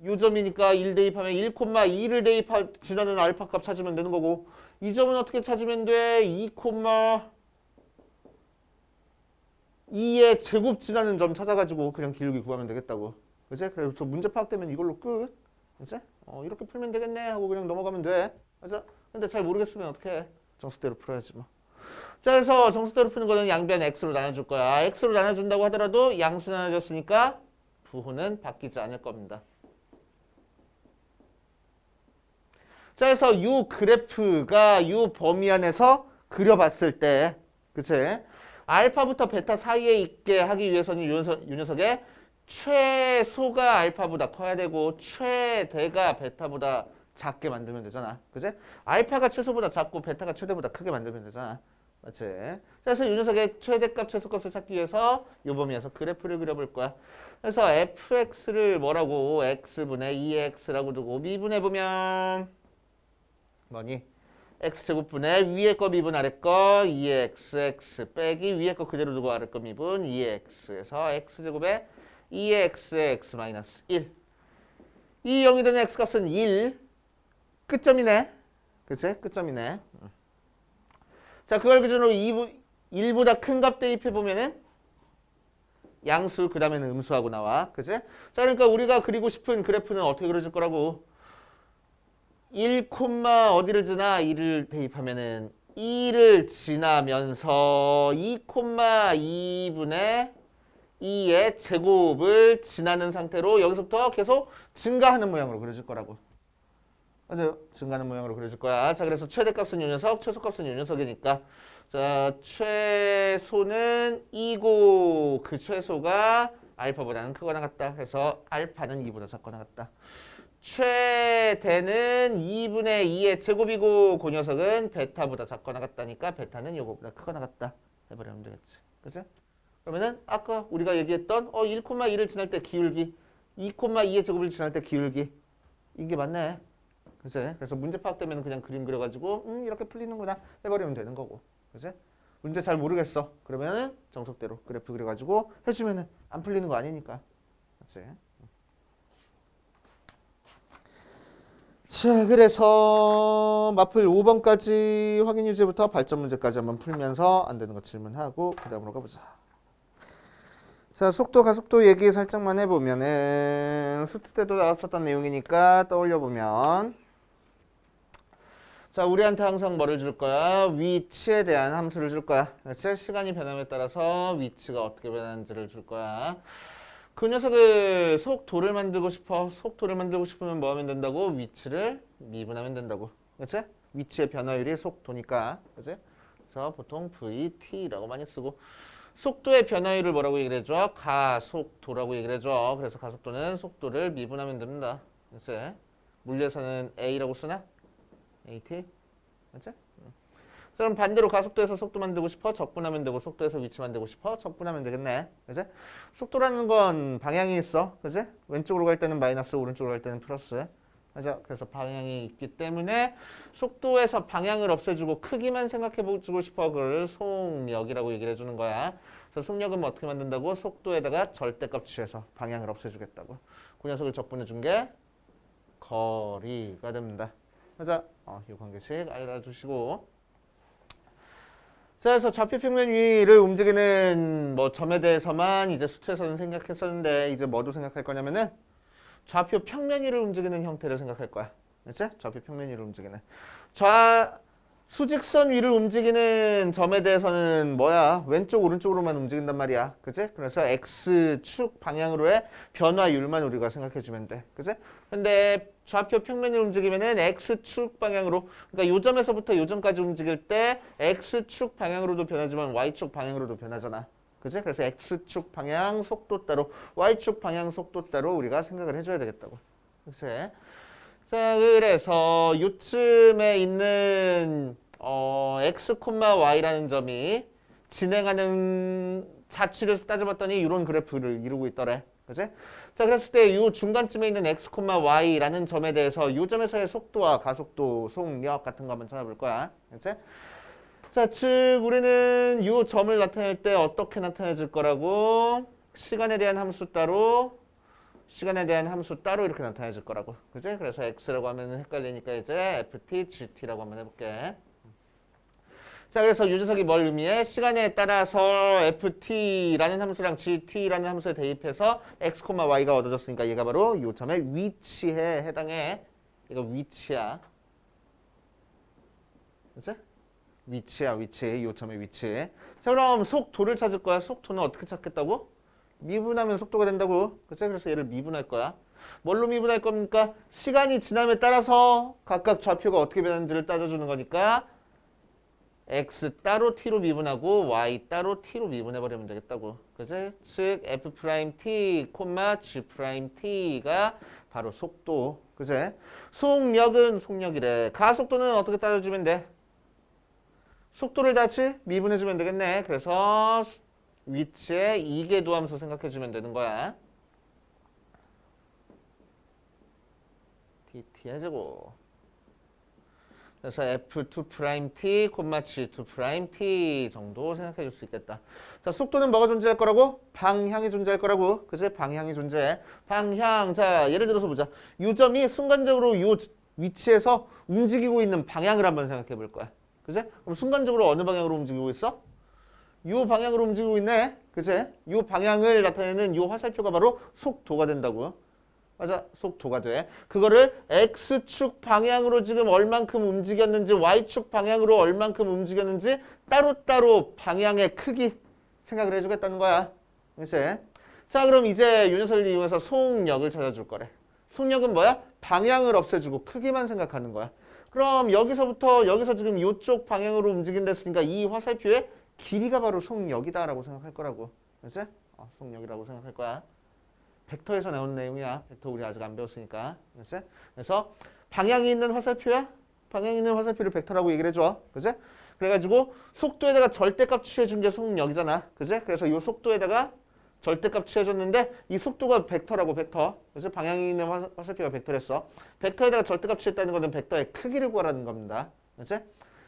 요점이니까 1 대입하면 1,2를 지나는 알파 값 찾으면 되는 거고 이 점은 어떻게 찾으면 돼? 2의 제곱 지나는 점 찾아가지고 그냥 기울기 구하면 되겠다고. 그치? 그래서 문제 파악되면 이걸로 끝. 그치? 이렇게 풀면 되겠네 하고 그냥 넘어가면 돼. 맞아? 근데 잘 모르겠으면 어떻게 해? 정수대로 풀어야지 뭐. 자, 그래서 정수대로 푸는 거는 양변 x로 나눠줄 거야. x로 나눠준다고 하더라도 양수 나눠줬으니까 부호는 바뀌지 않을 겁니다. 자, 그래서 이 그래프가 이 범위 안에서 그려봤을 때, 그치? 알파부터 베타 사이에 있게 하기 위해서는 이 녀석의 최소가 알파보다 커야 되고 최대가 베타보다 작게 만들면 되잖아. 그치? 알파가 최소보다 작고 베타가 최대보다 크게 만들면 되잖아. 맞지? 그래서 이 녀석의 최대값, 최소값을 찾기 위해서 이 범위에서 그래프를 그려볼 거야. 그래서 fx를 뭐라고? x분의 2x라고 두고 미분해보면 뭐니? x제곱분의 위에 거 미분 아래 거 2x x 빼기 위에 거 그대로 두고 아래 거 미분 2x에서 x제곱에 2x의 x 마이너스 1. 이 0이 되는 x값은 1. 끝점이네. 그치? 끝점이네. 자, 그걸 기준으로 1보다 큰 값 대입해보면은 양수 그 다음에는 음수하고 나와. 그지? 자, 그러니까 우리가 그리고 싶은 그래프는 어떻게 그려질 거라고? 1, 어디를 지나 2를 대입하면은 2를 지나면서 2,2분의 2의 제곱을 지나는 상태로 여기서부터 계속 증가하는 모양으로 그려질 거라고. 맞아요. 증가하는 모양으로 그려질 거야. 자, 그래서 최대값은 요 녀석, 최소값은 요 녀석이니까. 자, 최소는 2고 그 최소가 알파보다는 크거나 같다. 그래서 알파는 2보다 작거나 같다. 최대는 2분의 2의 제곱이고 그 녀석은 베타보다 작거나 같다니까 베타는 요거보다 크거나 같다. 해버리면 되겠지. 그치? 그러면은 아까 우리가 얘기했던 1,2를 지날 때 기울기 2,2의 제곱을 지날 때 기울기 이게 맞네. 그치? 그래서 문제 파악되면 그냥 그림 그려가지고 이렇게 풀리는구나 해버리면 되는 거고. 그치? 문제 잘 모르겠어. 그러면은 정석대로 그래프 그려가지고 해주면은 안 풀리는 거 아니니까. 그치? 자, 그래서 마플 5번까지 확인 유제부터 발전 문제까지 한번 풀면서 안 되는 거 질문하고 그 다음으로 가보자. 자, 속도, 가속도 얘기 살짝만 해보면은 수트 때도 나왔었던 내용이니까 떠올려보면 자, 우리한테 항상 뭐를 줄 거야? 위치에 대한 함수를 줄 거야. 그렇지? 시간이 변함에 따라서 위치가 어떻게 변하는지를 줄 거야. 그 녀석을 속도를 만들고 싶어. 속도를 만들고 싶으면 뭐 하면 된다고? 위치를 미분하면 된다고. 그치? 위치의 변화율이 속도니까. 그치? 그래서 보통 VT라고 많이 쓰고. 속도의 변화율을 뭐라고 얘기를 해줘? 가속도라고 얘기를 해줘. 그래서 가속도는 속도를 미분하면 됩니다. 그치? 물리에서는 A라고 쓰나? AT? 그치? 그럼 반대로 가속도에서 속도 만들고 싶어? 적분하면 되고 속도에서 위치 만들고 싶어? 적분하면 되겠네. 그지? 속도라는 건 방향이 있어. 그지? 왼쪽으로 갈 때는 마이너스, 오른쪽으로 갈 때는 플러스. 맞아. 그래서 방향이 있기 때문에 속도에서 방향을 없애주고 크기만 생각해주고 싶어. 그걸 속력이라고 얘기를 해주는 거야. 그래서 속력은 뭐 어떻게 만든다고? 속도에다가 절대값 취해서 방향을 없애주겠다고. 그 녀석을 적분해준 게 거리가 됩니다. 맞아. 이 관계식 알아두시고. 자, 그래서 좌표 평면 위를 움직이는 뭐 점에 대해서만 이제 수트에서는 생각했었는데 이제 뭐도 생각할 거냐면은 좌표 평면 위를 움직이는 형태를 생각할 거야. 그렇지? 좌표 평면 위를 움직이는. 수직선 위를 움직이는 점에 대해서는 뭐야? 왼쪽 오른쪽으로만 움직인단 말이야. 그치? 그래서 X축 방향으로의 변화율만 우리가 생각해 주면 돼. 그치? 근데 좌표 평면이 움직이면은 X축 방향으로, 그러니까 요 점에서부터 요 점까지 움직일 때 X축 방향으로도 변하지만 Y축 방향으로도 변하잖아. 그치? 그래서 X축 방향 속도 따로, Y축 방향 속도 따로 우리가 생각을 해줘야 되겠다고. 그치? 자, 그래서 요쯤에 있는 x, y라는 점이 진행하는 자취를 따져봤더니 이런 그래프를 이루고 있더래. 그치? 자, 그랬을 때 이 중간쯤에 있는 x, y라는 점에 대해서 이 점에서의 속도와 가속도, 속력 같은 거 한번 찾아볼 거야. 그치? 자, 즉 우리는 이 점을 나타낼 때 어떻게 나타내질 거라고? 시간에 대한 함수 따로 이렇게 나타내질 거라고. 그지? 그래서 x라고 하면 헷갈리니까 이제 ft, gt라고 한번 해볼게. 자, 그래서 이 녀석이 뭘 의미해? 시간에 따라서 ft라는 함수랑 gt라는 함수에 대입해서 x, y가 얻어졌으니까 얘가 바로 이 점의 위치에 해당해. 이거 위치야. 그치? 위치야, 위치. 이 점의 위치. 자, 그럼 속도를 찾을 거야. 속도는 어떻게 찾겠다고? 미분하면 속도가 된다고. 그치? 그래서 얘를 미분할 거야. 뭘로 미분할 겁니까? 시간이 지남에 따라서 각각 좌표가 어떻게 변하는지를 따져주는 거니까 x 따로 t로 미분하고 y 따로 t로 미분해버리면 되겠다고. 그치? 즉 f'(t, g'(t가 바로 속도. 그치? 속력은 속력이래. 가속도는 어떻게 따져주면 돼? 속도를 같이 미분해주면 되겠네. 그래서 위치에 이계도함수 생각해주면 되는 거야. dt 해주고. 그래서 f2't, g2't 정도 생각해줄 수 있겠다. 자, 속도는 뭐가 존재할 거라고? 방향이 존재할 거라고. 그치? 방향이 존재해. 방향. 자, 예를 들어서 보자. 이 점이 순간적으로 이 위치에서 움직이고 있는 방향을 한번 생각해 볼 거야. 그치? 그럼 순간적으로 어느 방향으로 움직이고 있어? 요 방향으로 움직이고 있네. 그치? 요 방향을 나타내는 요 화살표가 바로 속도가 된다고요. 맞아. 속도가 돼. 그거를 X축 방향으로 지금 얼만큼 움직였는지 Y축 방향으로 얼만큼 움직였는지 따로따로 방향의 크기 생각을 해주겠다는 거야. 그치? 자, 그럼 이제 요 녀석을 이용해서 속력을 찾아줄 거래. 속력은 뭐야? 방향을 없애주고 크기만 생각하는 거야. 그럼 여기서 지금 이쪽 방향으로 움직인다 했으니까 이 화살표의 길이가 바로 속력이다라고 생각할 거라고. 그치? 속력이라고 생각할 거야. 벡터에서 나오는 내용이야. 벡터 우리 아직 안 배웠으니까. 그치? 그래서 방향이 있는 화살표야? 방향이 있는 화살표를 벡터라고 얘기를 해줘. 그치? 그래가지고 속도에다가 절대값 취해준 게 속력이잖아. 그치? 그래서 이 속도에다가 절대값 취해줬는데 이 속도가 벡터라고 벡터. 그래서 방향이 있는 화살표가 벡터랬어. 벡터에다가 절대값 취했다는 것은 벡터의 크기를 구하라는 겁니다. 그렇지?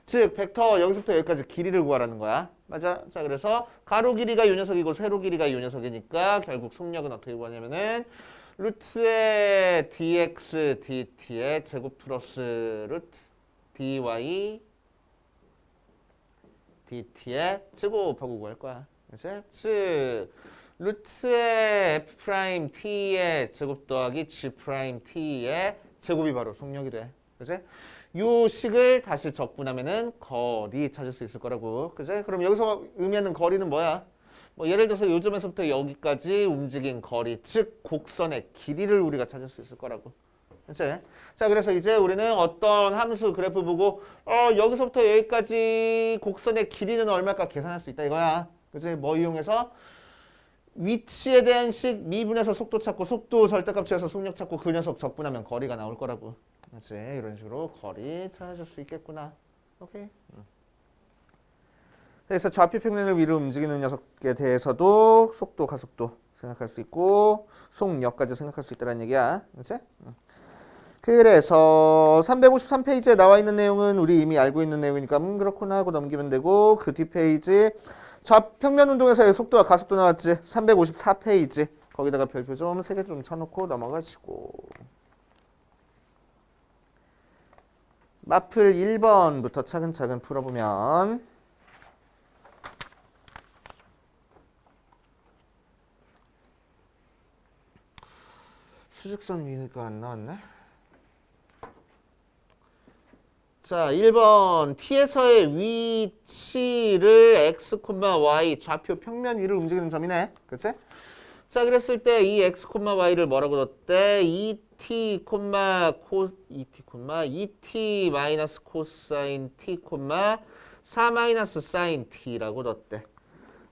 즉 벡터 여기서부터 여기까지 길이를 구하라는 거야. 맞아? 자 그래서 가로 길이가 요 녀석이고 세로 길이가 요 녀석이니까 결국 속력은 어떻게 구하냐면은 루트의 dx dt의 제곱 플러스 루트 dy dt의 제곱하고 구할 거야. 그렇지? 즉 루트의 f 프라임 t의 제곱 더하기 g 프라임 t의 제곱이 바로 속력이 돼. 그치? 요 식을 다시 적분하면은 거리 찾을 수 있을 거라고. 그치? 그럼 여기서 의미하는 거리는 뭐야? 뭐 예를 들어서 요점에서부터 여기까지 움직인 거리, 즉 곡선의 길이를 우리가 찾을 수 있을 거라고. 그치? 자, 그래서 이제 우리는 어떤 함수 그래프 보고 여기서부터 여기까지 곡선의 길이는 얼마일까 계산할 수 있다 이거야. 그치? 뭐 이용해서? 위치에 대한 식 미분해서 속도 찾고 속도 절대값 취해서 속력 찾고 그 녀석 적분하면 거리가 나올 거라고. 그렇지? 이런 식으로 거리 찾아줄 수 있겠구나. 오케이. 그래서 좌표 평면을 위로 움직이는 녀석에 대해서도 속도, 가속도 생각할 수 있고 속력까지 생각할 수 있다는 얘기야. 그렇지? 그래서 353페이지에 나와 있는 내용은 우리 이미 알고 있는 내용이니까 그렇구나 하고 넘기면 되고 그 뒷페이지 좌평면 운동에서의 속도와 가속도 나왔지. 354페이지. 거기다가 별표 좀 3개 좀 쳐놓고 넘어가시고. 마플 1번부터 차근차근 풀어보면 수직선 위니까 안 나왔네. 자, 1번 T에서의 위치를 x, y 좌표 평면 위를 움직이는 점이네. 그치? 자, 그랬을 때 이 x, y를 뭐라고 뒀대? 2t, 2t 마이너스 코사인 t, 4 마이너스 사인 t라고 뒀대.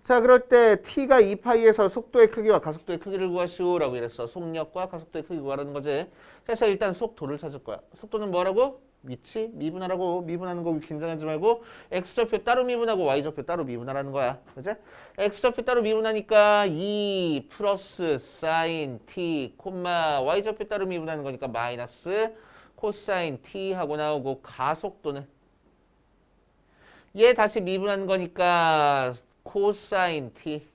자, 그럴 때 t가 2파이에서 속도의 크기와 가속도의 크기를 구하시오라고 이랬어. 속력과 가속도의 크기 구하라는 거지. 그래서 일단 속도를 찾을 거야. 속도는 뭐라고? 위치 미분하라고. 미분하는 거 긴장하지 말고 x좌표 따로 미분하고 y좌표 따로 미분하라는 거야. 그치? x좌표 따로 미분하니까 2 플러스 사인 t, y좌표 따로 미분하는 거니까 마이너스 코사인 t 하고 나오고 가속도는 얘 다시 미분하는 거니까 코사인 t,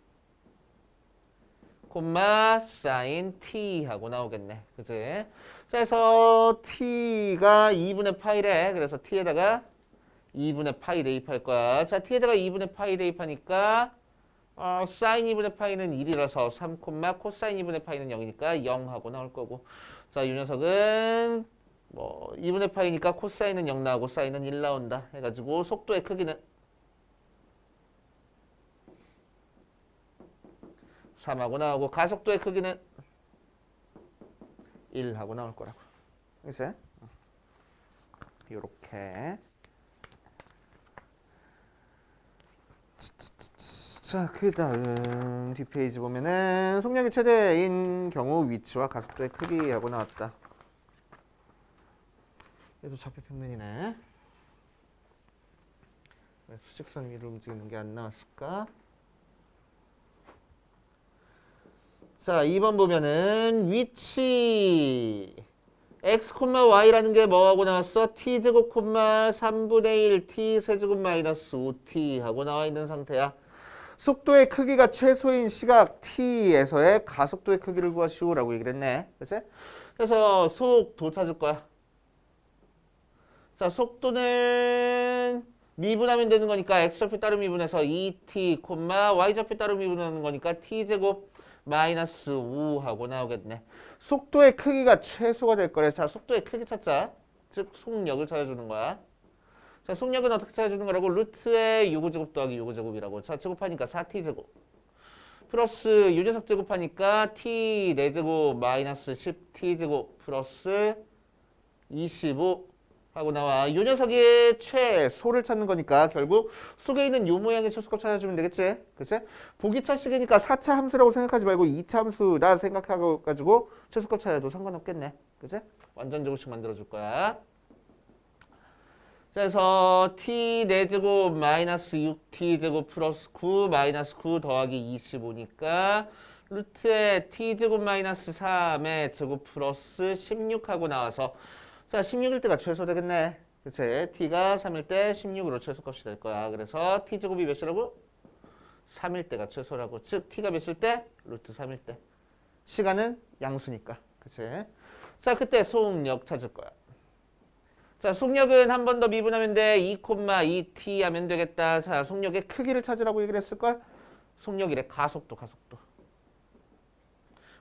사인 t 하고 나오겠네. 그치? 그래서 t가 2분의 파이래. 그래서 t에다가 2분의 파이 대입할 거야. 자, t에다가 2분의 파이 대입하니까 사인 2분의 파이는 1이라서 3, 코사인 2분의 파이는 0이니까 0 하고 나올 거고. 자, 이 녀석은 뭐 2분의 파이니까 코사인은 0 나오고 사인은 1 나온다. 해가지고 속도의 크기는 3하고 나오고 가속도의 크기는 1 하고 나올 거라고. 그치? 요렇게. 자, 그 다음 뒷페이지 보면은 속력이 최대인 경우 위치와 가속도의 크기 하고 나왔다. 얘도 좌표 평면이네. 왜 수직선 위로 움직이는 게 안 나왔을까? 자, 2번 보면은 위치 x, y라는 게 뭐하고 나왔어? t제곱, 3분의 1 t 세제곱 마이너스 5t 하고 나와 있는 상태야. 속도의 크기가 최소인 시각 t에서의 가속도의 크기를 구하시오라고 얘기를 했네. 그치? 그래서 속도 찾을 거야. 자, 속도는 미분하면 되는 거니까 x좌표 따로 미분해서 2t, y좌표 따로 미분하는 거니까 t제곱 마이너스 5 하고 나오겠네. 속도의 크기가 최소가 될 거래. 자, 속도의 크기 찾자. 즉 속력을 찾아주는 거야. 자, 속력은 어떻게 찾아주는 거라고? 루트의 요거제곱 더하기 요거제곱이라고. 자, 제곱하니까 4t제곱. 플러스 요 녀석 제곱하니까 t 4제곱 마이너스 10t제곱 플러스 25 하고 나와. 요 녀석의 최소를 찾는 거니까 결국 속에 있는 요 모양의 최소값 찾아주면 되겠지? 그치? 보기차식이니까 4차 함수라고 생각하지 말고 2차 함수다 생각하고 최소값 찾아도 상관없겠네. 그치? 완전 제곱식 만들어줄 거야. 그래서 t 4제곱 마이너스 6t제곱 플러스 9 마이너스 9 더하기 25니까 루트에 t제곱 마이너스 3의 제곱 플러스 16 하고 나와서 자 16일 때가 최소 되겠네. 그치? t가 3일 때 16으로 최소값이 될 거야. 그래서 t제곱이 몇이라고? 3일 때가 최소라고. 즉 t가 몇일 때? 루트 3일 때. 시간은 양수니까. 그치? 자 그때 속력 찾을 거야. 자, 속력은 한 번 더 미분하면 돼. 2,2t 하면 되겠다. 자, 속력의 크기를 찾으라고 얘기를 했을걸? 속력이래. 가속도.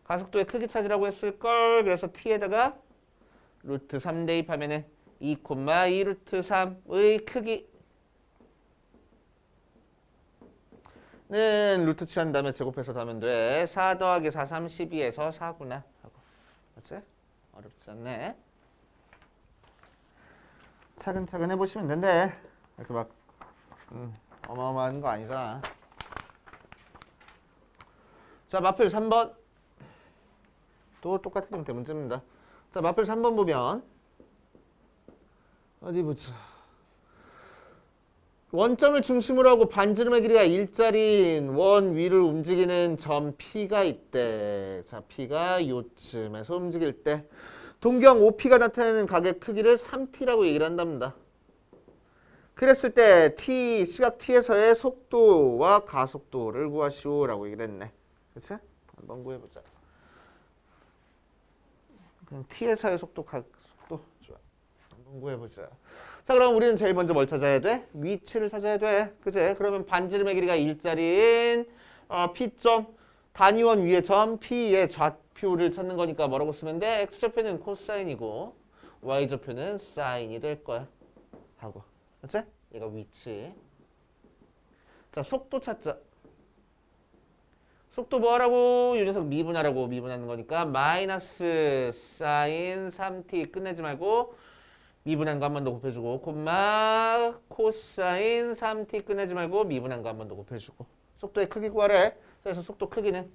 가속도의 크기 찾으라고 했을걸? 그래서 t에다가 루트 3 대입하면은 2,2 루트 3의 크기는 루트 취한 다음에 제곱해서 더하면 돼. 4 더하기 4, 3, 12에서 4구나. 하고. 맞지? 어렵지 않네. 차근차근 해보시면 된대. 이렇게 막 어마어마한 거 아니잖아. 자, 마필 3번. 또 똑같은 형태 문제입니다. 자, 마필 3번 보면 어디 보자. 원점을 중심으로 하고 반지름의 길이가 일자리인 원 위를 움직이는 점 P가 있대. 자, P가 요쯤에서 움직일 때 동경 OP가 나타내는 각의 크기를 3t라고 얘기를 한답니다. 그랬을 때 t, 시각 t에서의 속도와 가속도를 구하시오라고 얘기를 했네. 그치? 한번 구해보자. 그냥 t에서의 속도, 가속도. 좋아. 한번 구해보자. 자, 그럼 우리는 제일 먼저 뭘 찾아야 돼? 위치를 찾아야 돼. 그치? 그러면 반지름의 길이가 일자리인 P점, 단위원 위의 점 P의 좌표를 찾는 거니까 뭐라고 쓰면 돼? X좌표는 코사인이고 Y좌표는 사인이 될 거야. 하고. 그치? 얘가 위치. 자, 속도 찾자. 속도 뭐 하라고? 이 녀석 미분하라고 미분하는 거니까 마이너스 사인 3t 끝내지 말고 미분한 거 한 번 더 곱해주고 콤마 코사인 3t 끝내지 말고 미분한 거 한 번 더 곱해주고 속도의 크기 구하래. 그래서 속도 크기는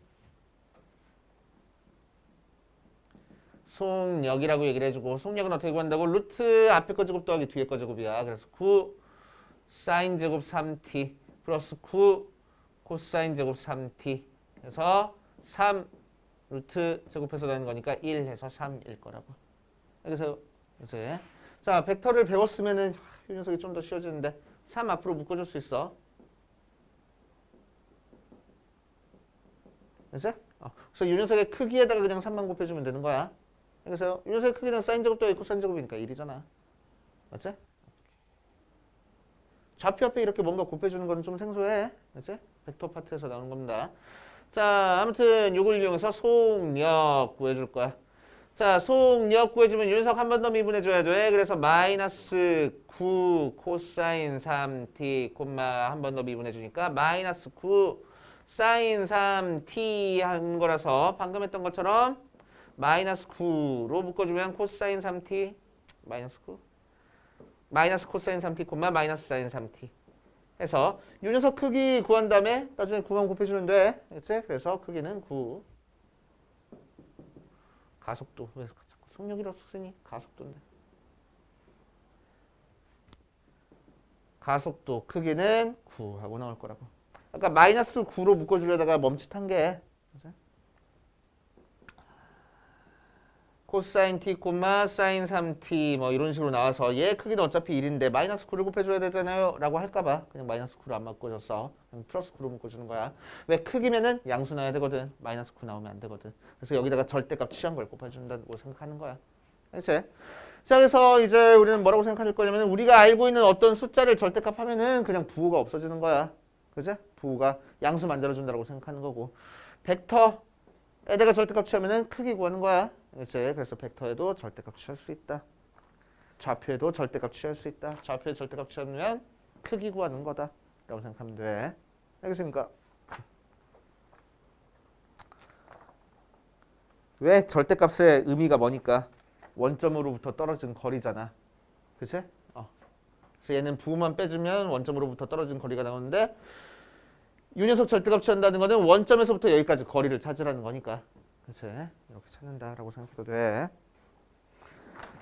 속력이라고 얘기를 해주고 속력은 어떻게 구한다고? 루트 앞에 거 제곱 더하기 뒤에 거 제곱이야. 그래서 9 사인 제곱 3t 플러스 9 코사인 제곱 3t 해서 3 루트 제곱해서 나는 거니까 1 해서 3일 거라고. 그래서 이제 자 벡터를 배웠으면은 이 녀석이 좀 더 쉬워지는데 3 앞으로 묶어줄 수 있어. 그치? 그래서 이 녀석의 크기에다가 그냥 3만 곱해주면 되는 거야. 그래서 이 녀석의 크기는 사인 제곱 더하기 코사인 제곱이니까 1이잖아. 맞지? 좌표 앞에 이렇게 뭔가 곱해주는 건 좀 생소해. 그치? 벡터 파트에서 나오는 겁니다. 자, 아무튼 요걸 이용해서 속력 구해줄 거야. 자, 속력 구해주면 이 녀석 한 번 더 미분해줘야 돼. 그래서 마이너스 9 코사인 3t 콤마 한 번 더 미분해주니까 마이너스 9 사인 3t 한 거라서 방금 했던 것처럼 마이너스 9로 묶어주면 코사인 3t 마이너스 9 마이너스 코사인 3t 콤마 마이너스 사인 3t 해서 이 녀석 크기 구한 다음에 나중에 9만 곱해주면 돼. 그치? 그래서 크기는 9 가속도 왜 자꾸 속력이라고 쓰니? 가속도인데 가속도 크기는 9 하고 나올 거라고. 아까 마이너스 9로 묶어주려다가 멈칫한 게 코사인 t, 사인 3t 뭐 이런 식으로 나와서 얘 크기는 어차피 1인데 마이너스 9를 곱해줘야 되잖아요 라고 할까봐 그냥 마이너스 9로 안 바꿔줬어. 그냥 플러스 9로 묶어주는 거야. 왜 크기면은 양수 나야 되거든. 마이너스 9 나오면 안 되거든. 그래서 여기다가 절대값 취한 걸 곱해준다고 생각하는 거야. 그치? 자, 그래서 이제 우리는 뭐라고 생각할 거냐면 우리가 알고 있는 어떤 숫자를 절대값 하면은 그냥 부호가 없어지는 거야. 그지? 부호가 양수 만들어준다고 생각하는 거고. 벡터에다가 절대값 취하면은 크기 구하는 거야. 그치? 그래서 벡터에도 절대값 취할 수 있다. 좌표에도 절대값 취할 수 있다. 좌표에 절대값 취하면 크기 구하는 거다. 라고 생각하면 돼. 알겠습니까? 왜 절대값의 의미가 뭐니까? 원점으로부터 떨어진 거리잖아. 그치? 그래서 얘는 부호만 빼주면 원점으로부터 떨어진 거리가 나오는데 이 녀석 절대값 취한다는 거는 원점에서부터 여기까지 거리를 찾으라는 거니까. 그치? 이렇게 찾는다라고 생각해도 돼.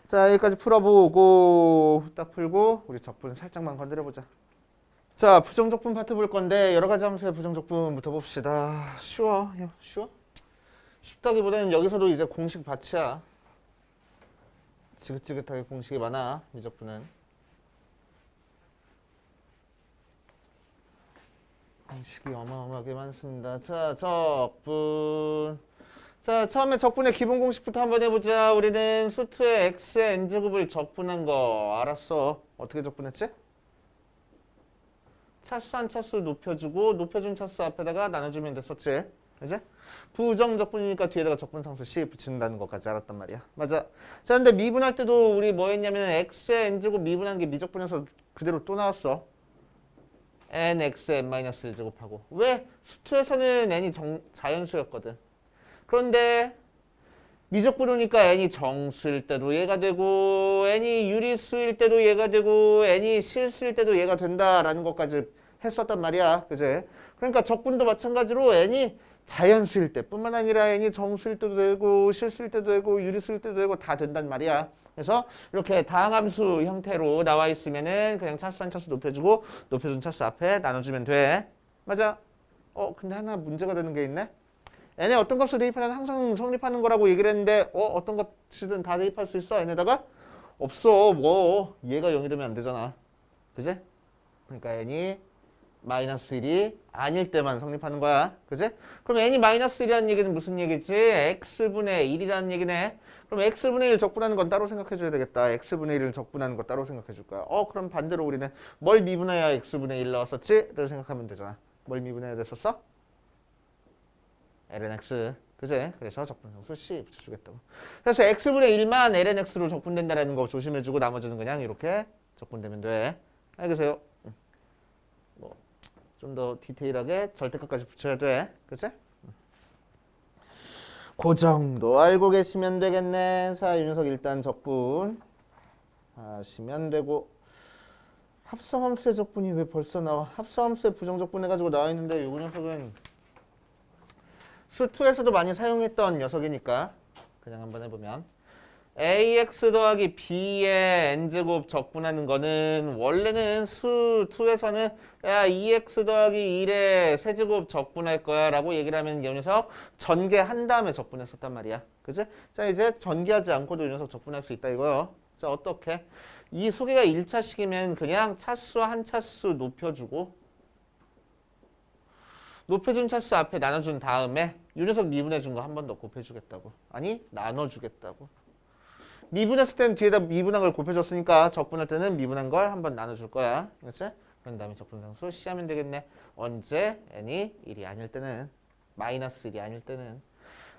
자, 여기까지 풀어보고 딱 풀고 우리 적분 살짝만 건드려보자. 자, 부정적분 파트 볼 건데 여러 가지 함수의 부정적분부터 봅시다. 쉬워. 쉬워? 쉽다기보다는 여기서도 이제 공식 밭이야. 지긋지긋하게 공식이 많아. 미적분은. 공식이 어마어마하게 많습니다. 자, 적분. 자, 처음에 적분의 기본 공식부터 한번 해보자. 우리는 수투의 x의 n제곱을 적분한 거 알았어. 어떻게 적분했지? 차수 한 차수 높여주고 높여준 차수 앞에다가 나눠주면 됐었지. 그지? 부정적분이니까 뒤에다가 적분상수 C 붙인다는 것까지 알았단 말이야. 맞아. 자, 근데 미분할 때도 우리 뭐 했냐면 x의 n제곱 미분한 게 미적분에서 그대로 또 나왔어. nx의 n-1제곱하고. 왜? 수투에서는 n이 자연수였거든. 그런데 미적분이니까 n이 정수일 때도 얘가 되고 n이 유리수일 때도 얘가 되고 n이 실수일 때도 얘가 된다라는 것까지 했었단 말이야. 그지? 그러니까 적분도 마찬가지로 n이 자연수일 때뿐만 아니라 n이 정수일 때도 되고 실수일 때도 되고 유리수일 때도 되고 다 된단 말이야. 그래서 이렇게 다항함수 형태로 나와 있으면은 그냥 차수 한 차수 높여주고 높여준 차수 앞에 나눠주면 돼. 맞아. 근데 하나 문제가 되는 게 있네. n에 어떤 값을 대입하면 항상 성립하는 거라고 얘기를 했는데 어떤 값이든 다 대입할 수 있어? n에다가? 없어. 뭐 얘가 0이 되면 안 되잖아. 그지? 그러니까 n이 마이너스 1이 아닐 때만 성립하는 거야. 그지? 그럼 n이 마이너스 1이라는 얘기는 무슨 얘기지? x분의 1이라는 얘기네. 그럼 x분의 1 적분하는 건 따로 생각해 줘야 되겠다. x분의 1을 적분하는 거 따로 생각해 줄 거야. 그럼 반대로 우리는 뭘 미분해야 x분의 1 나왔었지? 를 생각하면 되잖아. 뭘 미분해야 됐었어? lnx. 그지? 그래서 적분상수 C 붙여주겠다고. 그래서 x분의 1만 lnx로 적분된다는 거 조심해주고 나머지는 그냥 이렇게 적분되면 돼. 알겠어요? 좀 더 디테일하게 절대값까지 붙여야 돼. 그치? 그 정도 알고 계시면 되겠네. 자, 이 녀석 일단 적분 하시면 되고. 합성함수의 적분이 왜 벌써 나와? 합성함수의 부정적분 해가지고 나와 있는데 이 녀석은 수2에서도 많이 사용했던 녀석이니까 그냥 한번 해보면 ax 더하기 b의 n제곱 적분하는 거는 원래는 수2에서는 야 2x 더하기 1의 세제곱 적분할 거야 라고 얘기를 하면 이 녀석 전개한 다음에 적분했었단 말이야. 그치? 자, 이제 전개하지 않고도 이 녀석 적분할 수 있다 이거요. 자, 어떻게? 이 소개가 1차식이면 그냥 차수 한 차수 높여주고 높여준 차수 앞에 나눠준 다음에 이 녀석 미분해준 거 한 번 더 곱해주겠다고. 아니 나눠주겠다고. 미분했을 때는 뒤에다 미분한 걸 곱해줬으니까 적분할 때는 미분한 걸 한번 나눠줄 거야. 그렇지? 그런 다음에 적분상수 C 하면 되겠네. 언제? n이 1이 아닐 때는. 마이너스 1이 아닐 때는.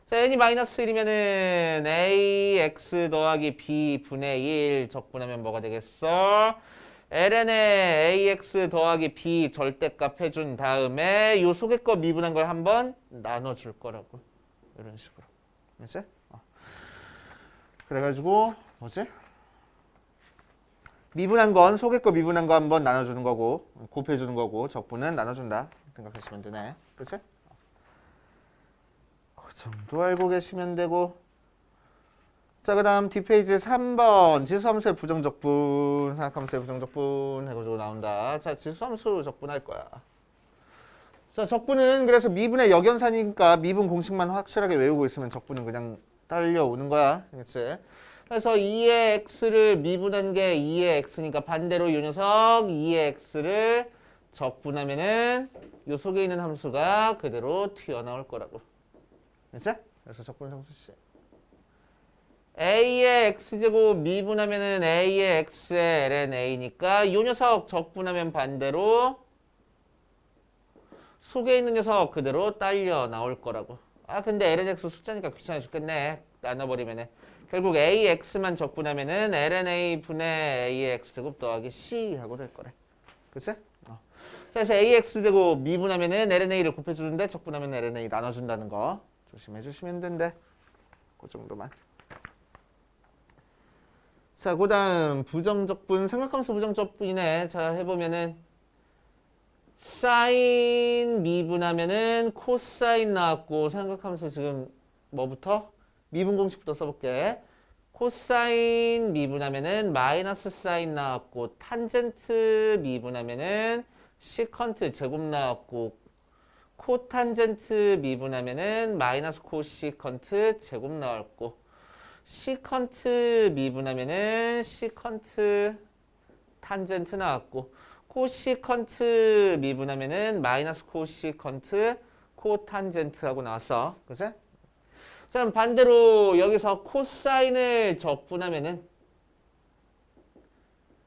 자, n이 마이너스 1이면은 ax 더하기 b 분의 1 적분하면 뭐가 되겠어? ln에 ax 더하기 b 절대값 해준 다음에 요 속에 거 미분한 걸 한번 나눠줄 거라고. 이런 식으로. 그렇지? 그래가지고 뭐지? 미분한 건 속에 거 미분한 거 한번 나눠주는 거고 곱해주는 거고 적분은 나눠준다 생각하시면 되네. 그치? 그 정도 알고 계시면 되고. 자, 그 다음 뒷페이지 3번 지수함수의 부정적분 사각함수의 부정적분 해가지고 나온다. 자, 지수함수 적분할 거야. 자, 적분은 그래서 미분의 역연산이니까 미분 공식만 확실하게 외우고 있으면 적분은 그냥 딸려오는 거야. 그치? 그래서 2의 x를 미분한 게 2의 x니까 반대로 이 녀석 2의 x를 적분하면은 요 속에 있는 함수가 그대로 튀어나올 거라고. 그치? 그래서 적분상수 C. a의 x제곱 미분하면은 a의 x의 ln a니까 이 녀석 적분하면 반대로 속에 있는 녀석 그대로 딸려 나올 거라고. 아 근데 ln x 숫자니까 귀찮아 죽겠네. 나눠버리면은 결국 ax만 적분하면은 ln a 분의 a의 x제곱 더하기 c 하고 될 거래. 그치? 그래서 ax제곱 미분하면은 ln a를 곱해주는데 적분하면 ln a 나눠준다는 거 조심해 주시면 된대. 그 정도만. 자, 그 다음 부정적분, 삼각함수 부정적분이네. 자, 해보면은 사인 미분하면은 코사인 나왔고, 삼각함수 지금 뭐부터? 미분 공식부터 써볼게. 코사인 미분하면은 마이너스 사인 나왔고, 탄젠트 미분하면은 시컨트 제곱 나왔고, 코탄젠트 미분하면은 마이너스 코시컨트 제곱 나왔고, 시컨트 미분하면은 시컨트 탄젠트 나왔고, 코시컨트 미분하면은 마이너스 코시컨트 코탄젠트하고 나왔어. 그치? 그럼 반대로 여기서 코사인을 적분하면은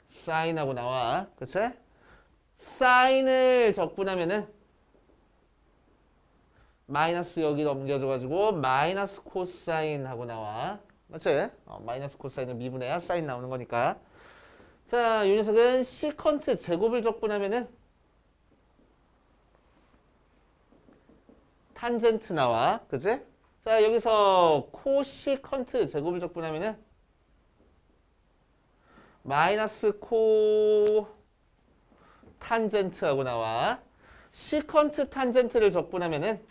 사인하고 나와. 그치? 사인을 적분하면은 마이너스 여기 넘겨줘가지고 마이너스 코사인하고 나와. 맞지? 마이너스 코사인을 미분해야 사인 나오는 거니까. 자, 이 녀석은 시컨트 제곱을 적분하면은 탄젠트 나와. 그치? 자, 여기서 코시컨트 제곱을 적분하면은 마이너스 코 탄젠트하고 나와. 시컨트 탄젠트를 적분하면은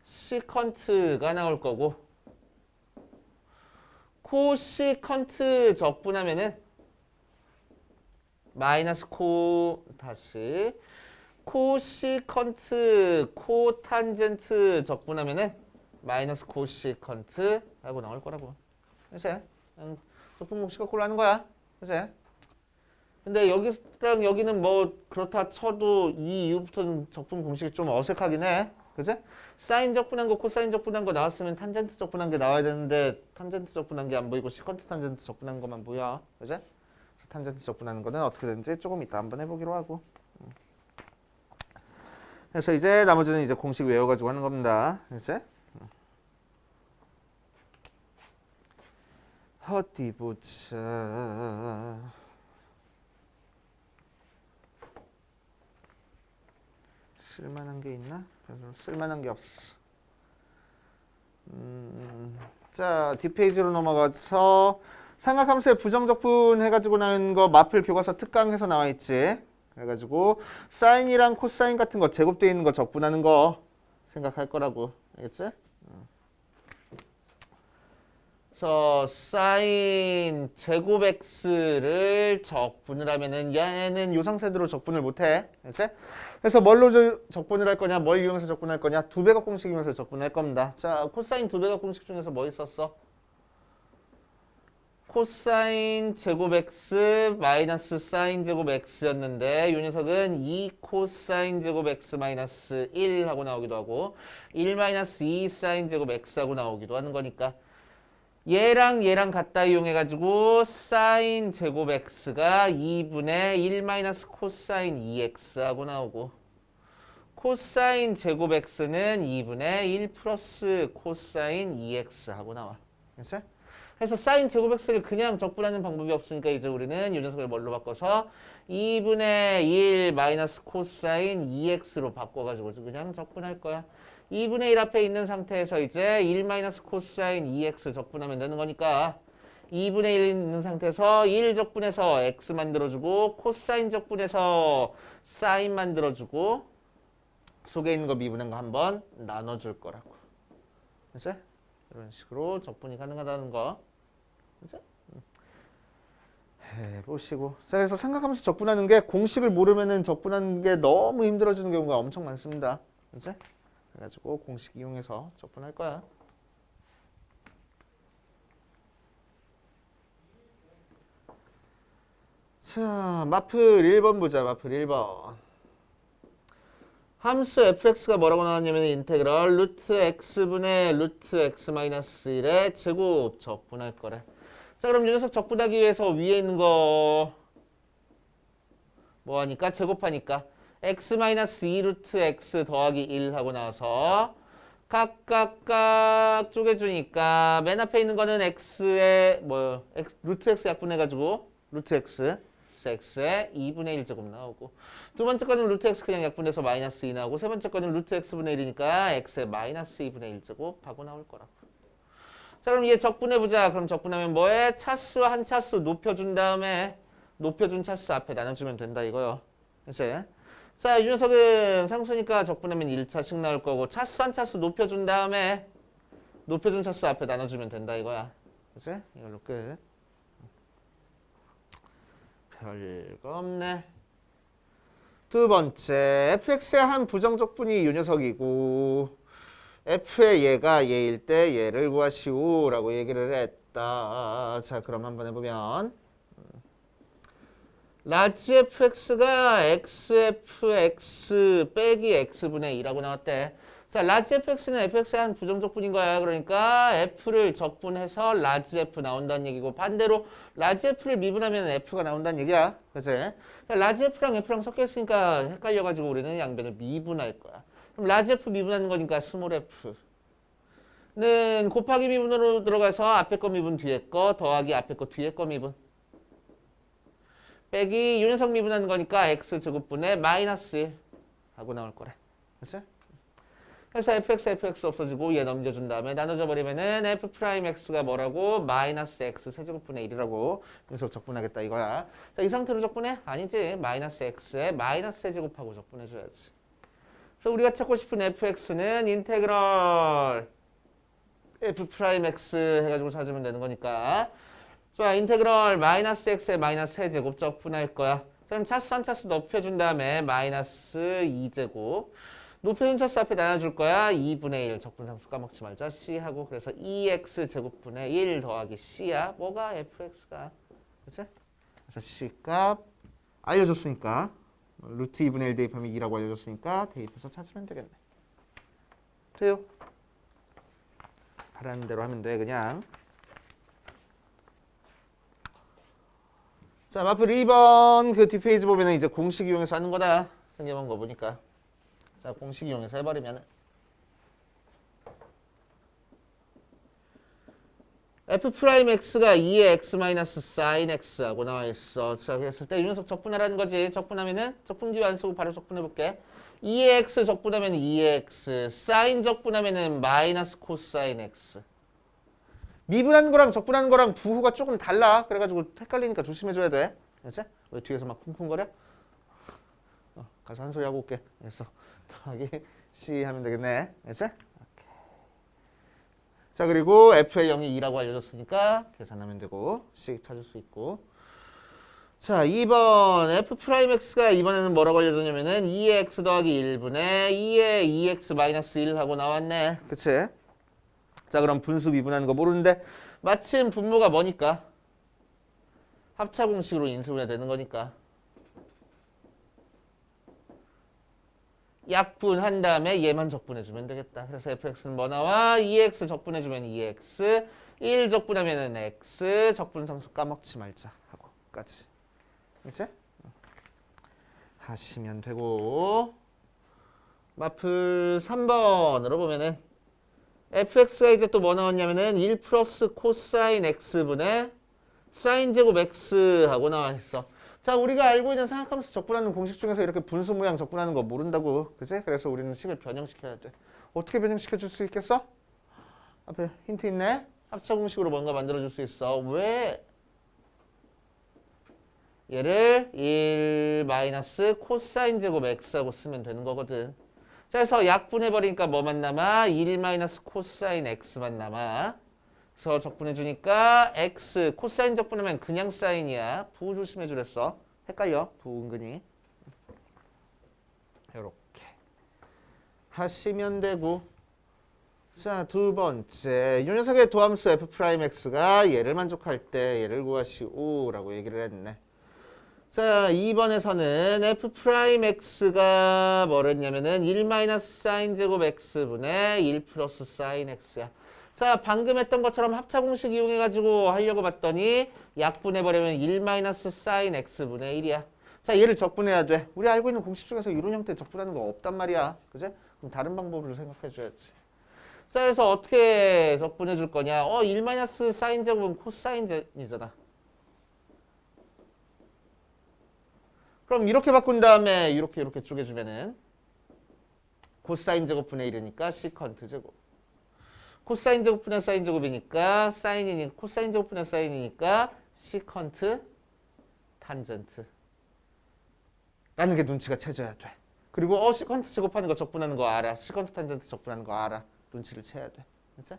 시컨트가 나올 거고, 코시컨트 적분하면은 마이너스 코 다시 코시컨트 코탄젠트 적분하면은 마이너스 코시컨트 하고 나올 거라고. 그치? 적분 공식을 꼴라는 거야. 그치? 근데 여기랑 여기는 뭐 그렇다 쳐도 이 이후부터는 적분 공식이 좀 어색하긴 해. 그치? 사인 적분한 거, 코사인 적분한 거 나왔으면 탄젠트 적분한 게 나와야 되는데 탄젠트 적분한 게 안 보이고 시컨트 탄젠트 적분한 것만 보여. 그치? 탄젠트 적분하는 거는 어떻게 되는지 조금 이따 한번 해보기로 하고. 그래서 이제 나머지는 이제 공식 외워가지고 하는 겁니다. 그치? 어디 보자. 쓸만한 게 있나? 쓸만한 게 없어. 자, 뒷페이지로 넘어가서 삼각함수의 부정적분 해가지고 나온 거 마플 교과서 특강에서 나와 있지. 그래가지고 사인이랑 코사인 같은 거 제곱되어 있는 거 적분하는 거 생각할 거라고. 알겠지? 그래서 사인 제곱 x를 적분을 하면은 얘는 요 상태대로 적분을 못해. 알겠지? 그래서 뭘로 적분을 할 거냐, 뭘 이용해서 적분할 거냐, 두 배각 공식 이용해서 적분할 겁니다. 자, 코사인 두 배각 공식 중에서 뭐 있었어? 코사인 제곱 x 마이너스 사인 제곱 x였는데 이 녀석은 2 코사인 제곱 x 마이너스 1 하고 나오기도 하고 1 마이너스 2 사인 제곱 x 하고 나오기도 하는 거니까 얘랑 얘랑 갖다 이용해가지고 사인 제곱 x가 2분의 1 마이너스 코사인 2x 하고 나오고 코사인 제곱 x는 2분의 1 플러스 코사인 2x 하고 나와. 됐어? 그래서 사인 제곱 x를 그냥 적분하는 방법이 없으니까 이제 우리는 이 녀석을 뭘로 바꿔서 2분의 1 마이너스 코사인 2x로 바꿔가지고 그냥 적분할 거야. 2분의 1 앞에 있는 상태에서 이제 1 마이너스 코사인 2x 적분하면 되는 거니까 2분의 1 있는 상태에서 1 적분해서 x 만들어주고 코사인 적분해서 사인 만들어주고 속에 있는 거 미분한 거 한번 나눠줄 거라고. 그치? 이런 식으로 적분이 가능하다는 거. 그치? 해보시고. 자, 그래서 생각하면서 적분하는 게 공식을 모르면은 적분하는 게 너무 힘들어지는 경우가 엄청 많습니다. 그치? 그래가지고 공식 이용해서 적분할 거야. 자, 마플 1번 보자. 마플 1번. 함수 fx가 뭐라고 나왔냐면 인테그럴 루트 x분의 루트 x 마이너스 1의 제곱 적분할 거래. 자, 그럼 이 녀석 적분하기 위해서 위에 있는 거 뭐 하니까? 제곱하니까 x 마이너스 2 루트 x 더하기 1 하고 나와서 각각 쪼개주니까 맨 앞에 있는 거는 x의 루트 x 약분해가지고 루트 x x의 2분의 1 제곱 나오고, 두 번째 거는 루트 x 그냥 약분해서 마이너스 2 나오고, 세 번째 거는 루트 x분의 1이니까 x의 마이너스 2분의 1 제곱 하고 나올 거라고. 자, 그럼 얘 적분해보자. 그럼 적분하면 뭐해? 차수와 한 차수 높여준 다음에 높여준 차수 앞에 나눠주면 된다 이거요. 그치? 자, 이 녀석은 상수니까 적분하면 1차씩 나올 거고, 차수 한 차수 높여준 다음에 높여준 차수 앞에 나눠주면 된다 이거야. 그치? 이걸로 끝. 별거 없네. 두 번째, fx의 한 부정적분이 이 녀석이고 f의 얘가 얘일 때 얘를 구하시오 라고 얘기를 했다. 자, 그럼 한번 해보면 라지 fx가 xfx 빼기 x분의 2라고 나왔대. 자, 라지 fx는 fx의 한 부정적분인 거야. 그러니까 f를 적분해서 라지 f 나온다는 얘기고, 반대로 라지 f를 미분하면 f가 나온다는 얘기야. 그치? 라지 f랑 f랑 섞여 있으니까 헷갈려가지고 우리는 양변을 미분할 거야. 그럼 라지 f 미분하는 거니까 스몰 f는 곱하기 미분으로 들어가서 앞에 거 미분 뒤에 거 더하기 앞에 거 뒤에 거 미분 빼기 이 녀석 미분하는 거니까 x제곱분의 마이너스 1 하고 나올 거래. 그치? 그래서 fx 없어지고 얘 넘겨준 다음에 나눠져 버리면은 f'x가 뭐라고? 마이너스 x 세제곱분의 1이라고 녀석 적분하겠다 이거야. 자, 이 상태로 적분해? 아니지. 마이너스 x에 마이너스 세제곱하고 적분해줘야지. 그래서 우리가 찾고 싶은 fx는 인테그럴 f'x 해가지고 찾으면 되는 거니까. 자, 인테그럴 마이너스 x에 마이너스 세제곱 적분할 거야. 그럼 차수 한 차수 높여준 다음에 마이너스 2제곱 높여준 차수 앞에 나눠줄 거야. 2분의 1 적분상수 까먹지 말자. c 하고, 그래서 2x 제곱분의 1 더하기 c야. 뭐가 fx가. 그치? 그래서 c 값 알려줬으니까 루트 2분의 1 대입하면 2라고 알려줬으니까 대입해서 찾으면 되겠네. 돼요? 하라는 대로 하면 돼 그냥. 자, 마플 2번 그 뒷페이지 보면은 이제 공식 이용해서 하는 거다. 생겨본 거 보니까. 자, 공식 이용해서 해버리면 f'x가 2의 x 마이너스 sin x 하고 나와 있어. 자, 그랬을 때 이 녀석 적분하라는 거지. 적분하면은 적분기호 안 쓰고 바로 적분해 볼게. 2의 x 적분하면 2의 x, sin 적분하면은 마이너스 코사인 x. 미분하는 거랑 적분하는 거랑 부호가 조금 달라. 그래가지고 헷갈리니까 조심해줘야 돼. 알았지? 왜 뒤에서 막 쿵쿵거려? 가서 한 소리 하고 올게. 됐어. 더하기 C 하면 되겠네. 알았지? 자, 그리고 F의 0이 2라고 알려줬으니까 계산하면 되고 C 찾을 수 있고. 자, 2번 F'X가 이번에는 뭐라고 알려줬냐면은 2의 X 더하기 1분의 2의 2X 마이너스 1 하고 나왔네. 그치? 자, 그럼 분수 미분하는 거 모르는데 마침 분모가 뭐니까? 합차 공식으로 인수분해 되는 거니까 약분한 다음에 얘만 적분해주면 되겠다. 그래서 fx는 뭐 나와? 2x 적분해주면 2x, 1 적분하면은 x, 적분상수 까먹지 말자 하고 까지. 그치? 하시면 되고, 마플 3번으로 보면은 fx가 이제 또 뭐 나왔냐면은 1 플러스 코사인 x분의 사인 제곱 x 하고 나와 있어. 자, 우리가 알고 있는 삼각함수 적분하는 공식 중에서 이렇게 분수 모양 적분하는 거 모른다고. 그치? 그래서 우리는 식을 변형시켜야 돼. 어떻게 변형시켜 줄 수 있겠어? 앞에 힌트 있네. 합차 공식으로 뭔가 만들어 줄 수 있어. 왜? 얘를 1 마이너스 코사인 제곱 x하고 쓰면 되는 거거든. 자, 그래서 약분해버리니까 뭐만 남아? 1 마이너스 코사인 x만 남아. 그래서 적분해주니까 x, 코사인 적분하면 그냥 사인이야. 부호 조심해주랬어. 헷갈려, 부호 은근히. 이렇게 하시면 되고. 자, 두 번째. 이 녀석의 도함수 f'x가 얘를 만족할 때 얘를 구하시오 라고 얘기를 했네. 자, 2번에서는 f 프라임 x가 뭐랬냐면은 1 마이너스 사인 제곱 x분의 1 플러스 사인 x야. 자, 방금 했던 것처럼 합차 공식 이용해가지고 하려고 봤더니 약분해버리면 1 마이너스 사인 x분의 1이야. 자, 얘를 적분해야 돼. 우리 알고 있는 공식 중에서 이런 형태 적분하는 거 없단 말이야. 그지? 그럼 다른 방법으로 생각해줘야지. 자, 그래서 어떻게 적분해 줄 거냐? 1 마이너스 사인 제곱은 코사인이잖아. 그럼 이렇게 바꾼 다음에 이렇게 쪼개주면은 코사인 제곱분의 1이니까 시컨트 제곱. 코사인 제곱분의 사인 제곱이니까 사인이니까 코사인 제곱분의 사인이니까 시컨트 탄젠트. 라는 게 눈치가 채져야 돼. 그리고 시컨트 제곱하는 거 적분하는 거 알아. 시컨트 탄젠트 적분하는 거 알아. 눈치를 채야 돼. 그렇죠?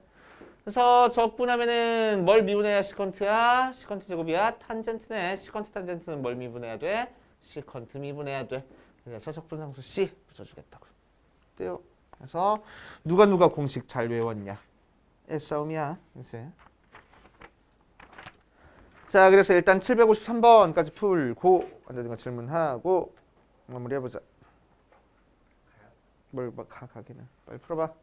그래서 적분하면은 뭘 미분해야 시컨트야? 시컨트 제곱이야? 탄젠트네. 시컨트 탄젠트는 뭘 미분해야 돼? 시컨트 미분해야 돼. 그래서 적분상수 C 붙여주겠다고. 어때요? 그래서 누가 공식 잘 외웠냐? 싸움이야. 이제. 자, 그래서 일단 753번까지 풀고 안 되는 거 질문하고 마무리해보자. 뭘 가기는. 빨리 풀어봐.